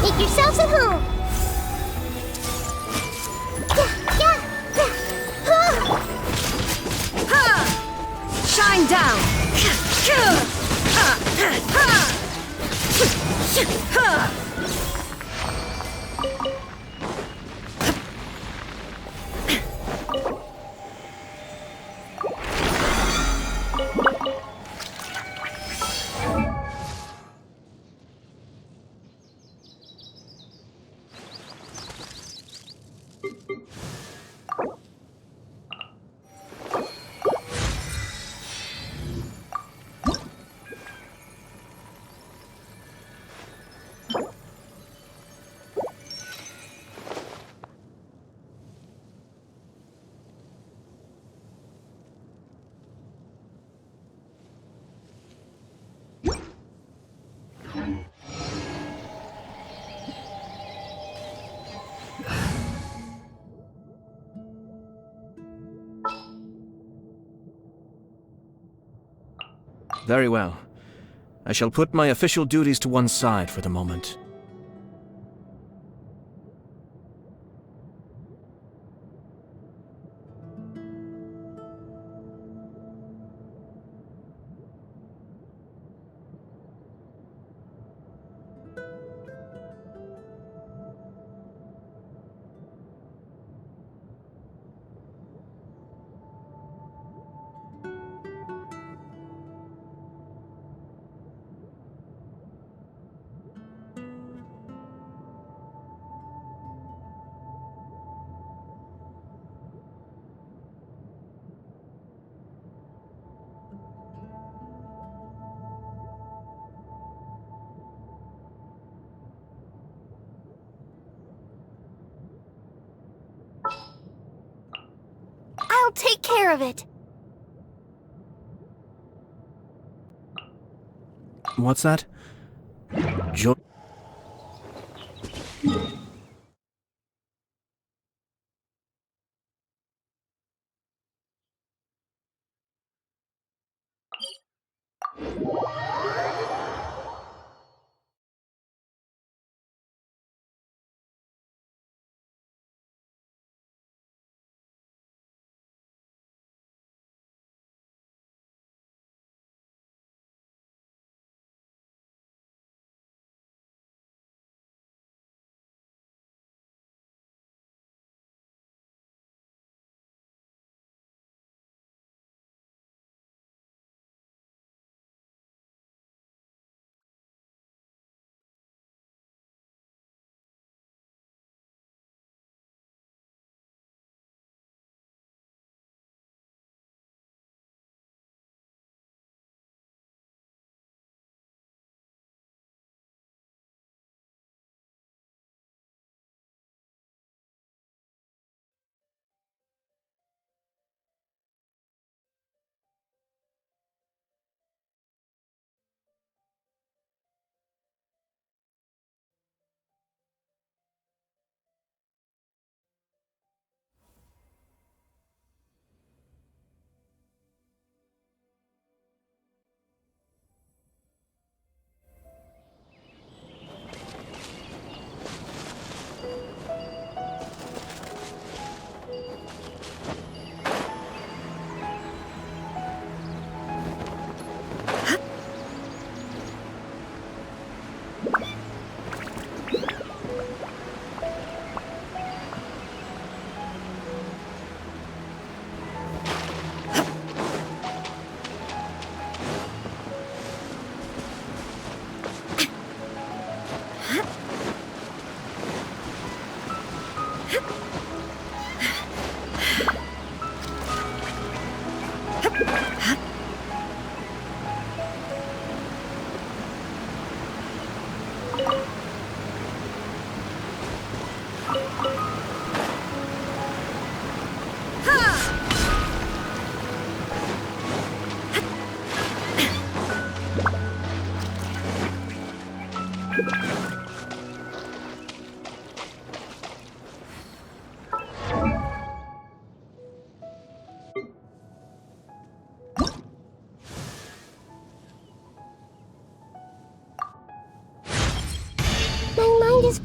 Make yourselves at home. Yeah, yeah, yeah. Come down! Very well. I shall put my official duties to one side for the moment. I'll take care of it. What's that? Jo- My mind is...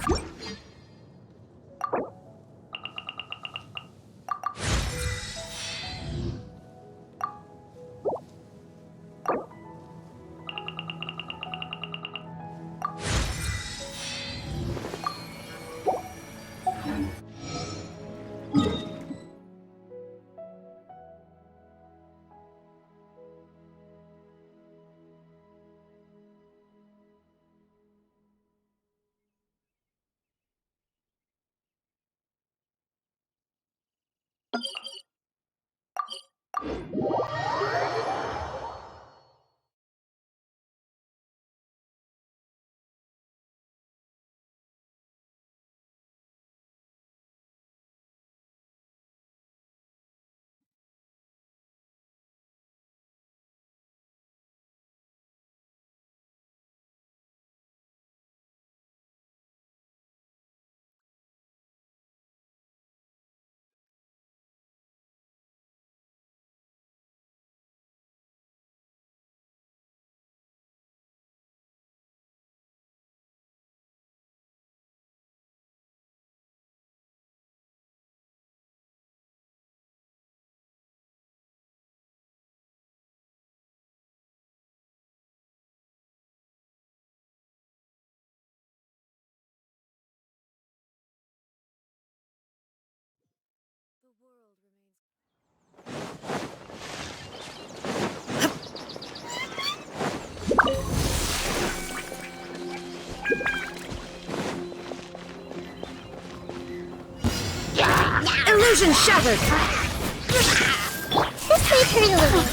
Illusion shattered! This may hurt a little.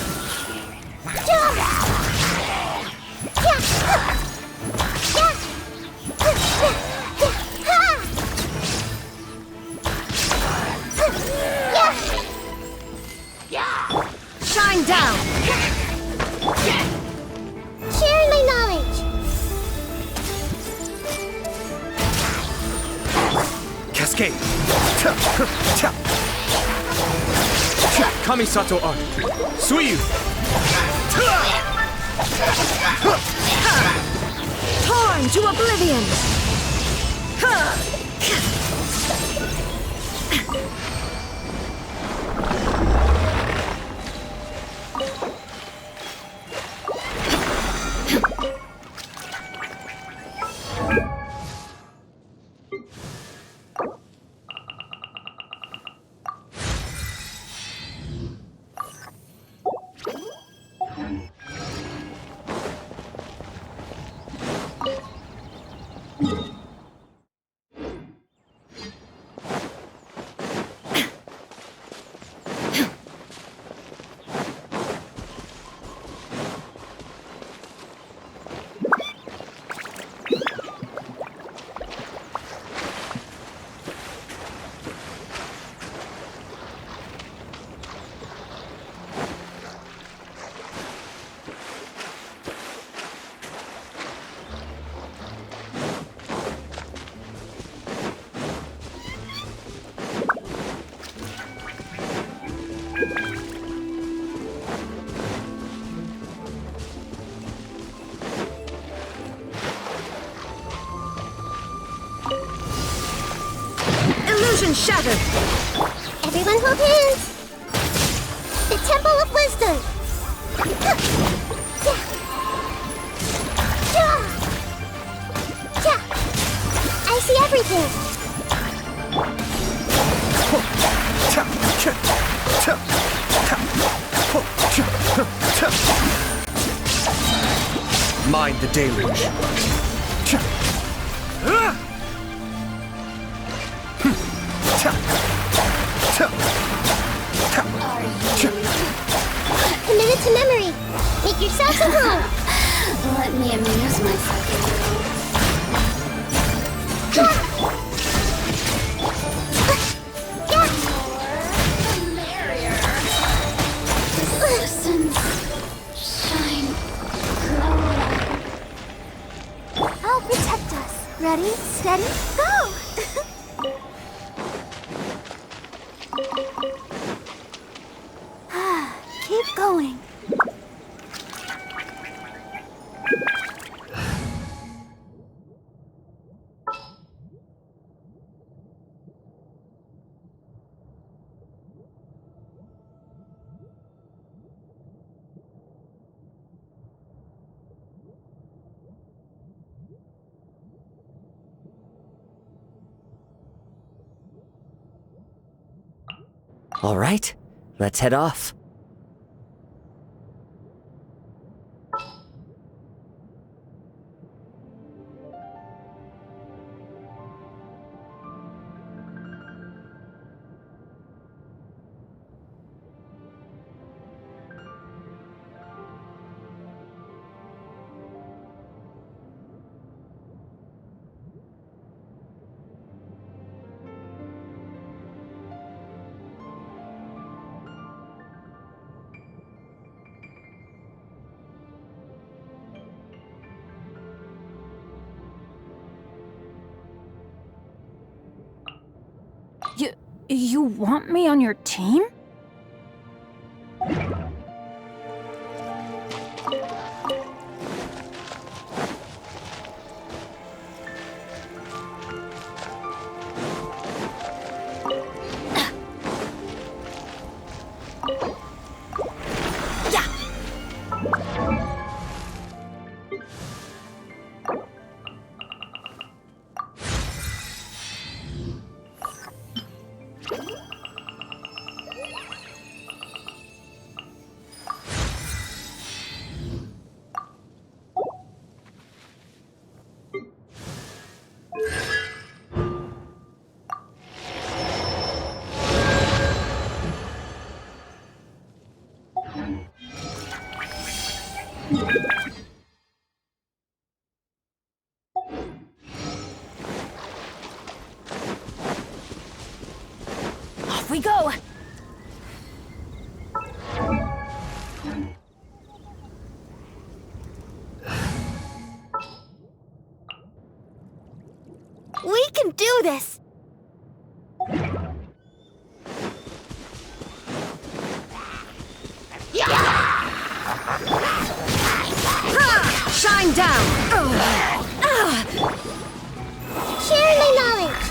Shine down! Sharing my knowledge. Cascade! Kamisato art! Suiyu! Torn to oblivion! Illusion shattered! Everyone hold hands. The Temple of Wisdom. I see everything. Mind the deluge. Committed to memory. Make yourself at home. Let me amuse myself a little. Listen, shine, glow. I'll protect us. Ready, steady, go! Keep going. All right, let's head off. You want me on your team? Off we go! We can do this! Ha! Shine down! Share my knowledge!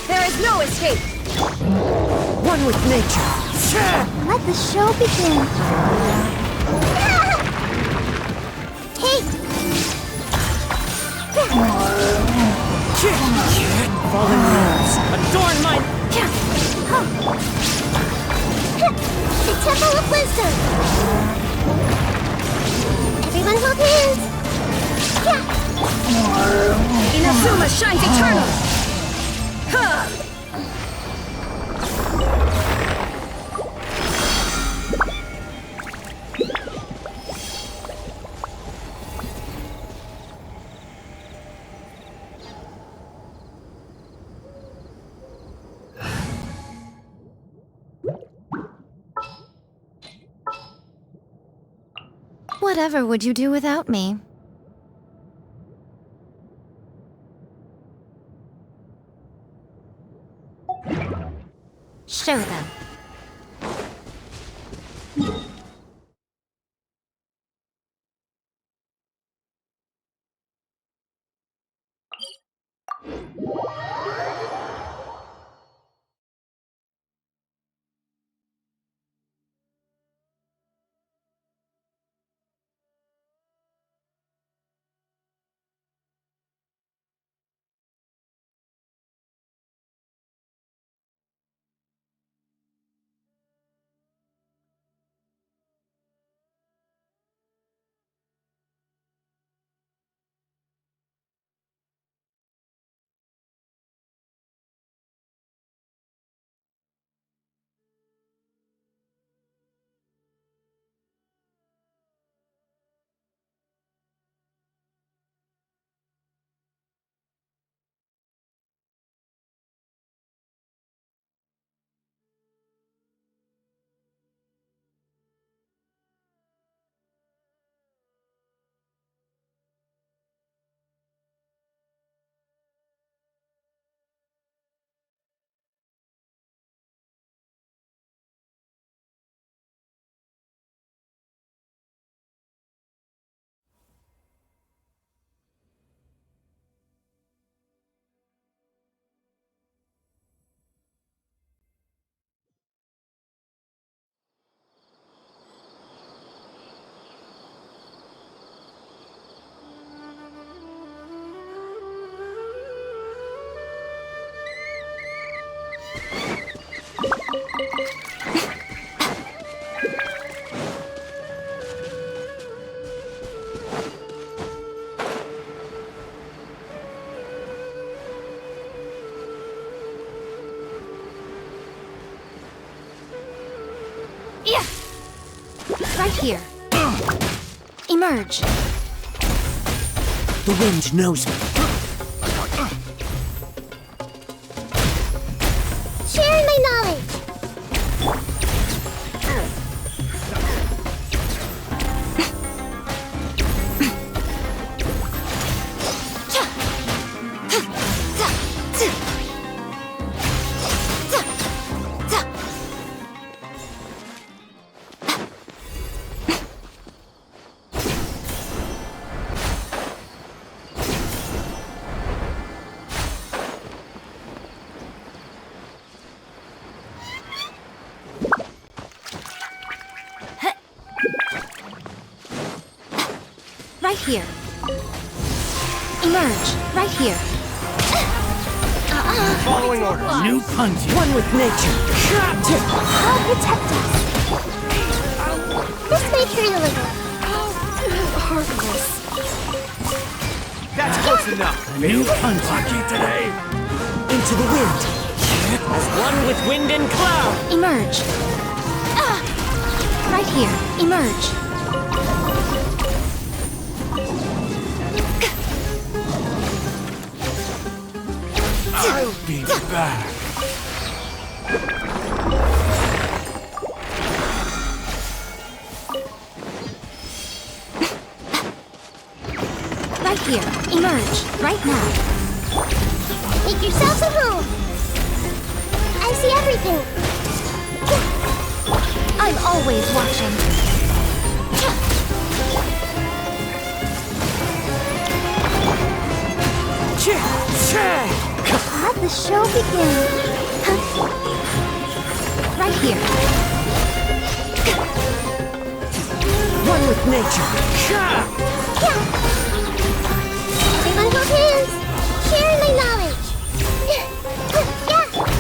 There is no escape! One with nature. Let the show begin. Hey! Fallen leaves, adorn my... The Temple of Wisdom! Everyone hold hands! Inazuma shines eternal! Ha! Whatever would you do without me? Show them. Yeah. Right here. Emerge. The wind knows me. Sharing my knowledge. Right here. Emerge. Right here. Following orders. New punch. One with nature. I'll protect us. This may hurt a little. Heartless. That's close enough. New punch. Lucky today. Into the wind. As one with wind and cloud. Emerge. Right here. Emerge. I'll be back. Right here. Emerge. Right now. Make yourselves at home. I see everything. I'm always watching. Let the show begin. Right here. One with nature. Everyone hold hands. Sharing my knowledge. Yeah.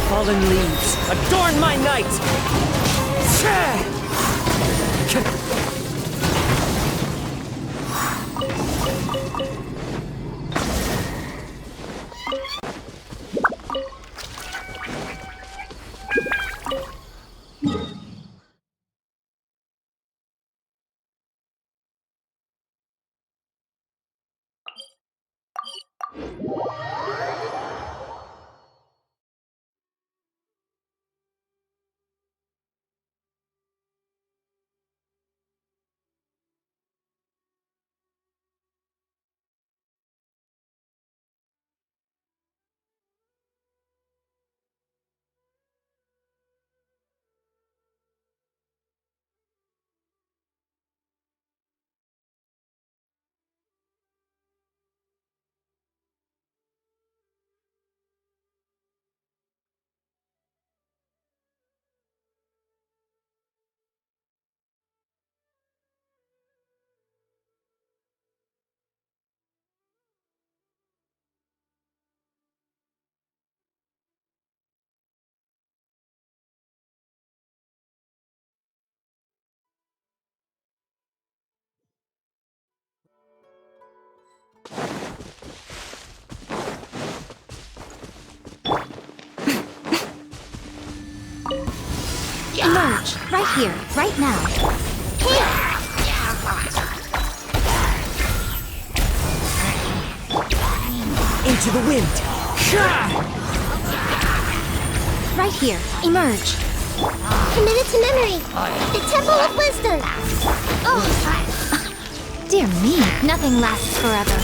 Fallen leaves, adorn my night! Emerge. Right here. Right now. Into the wind. Right here. Emerge. Committed to memory. The Temple of Wisdom. Oh. Dear me, nothing lasts forever.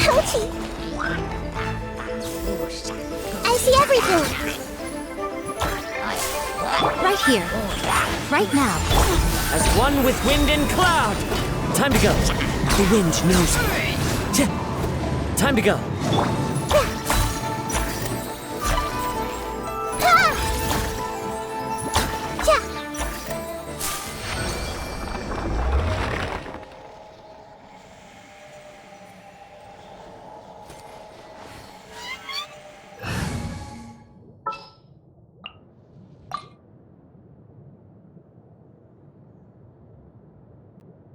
Ouchie. I see everything. Right here. Right now. As one with wind and cloud! Time to go. The wind knows me. Time to go.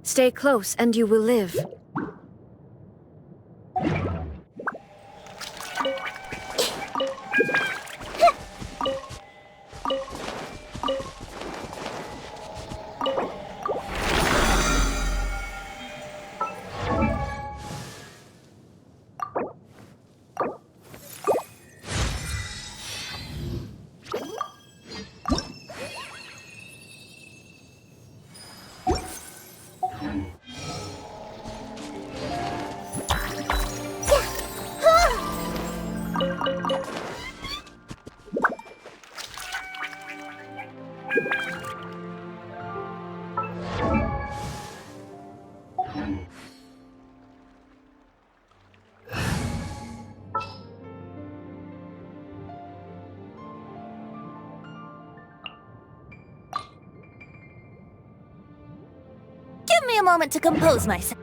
Stay close and you will live. Give me a moment to compose myself.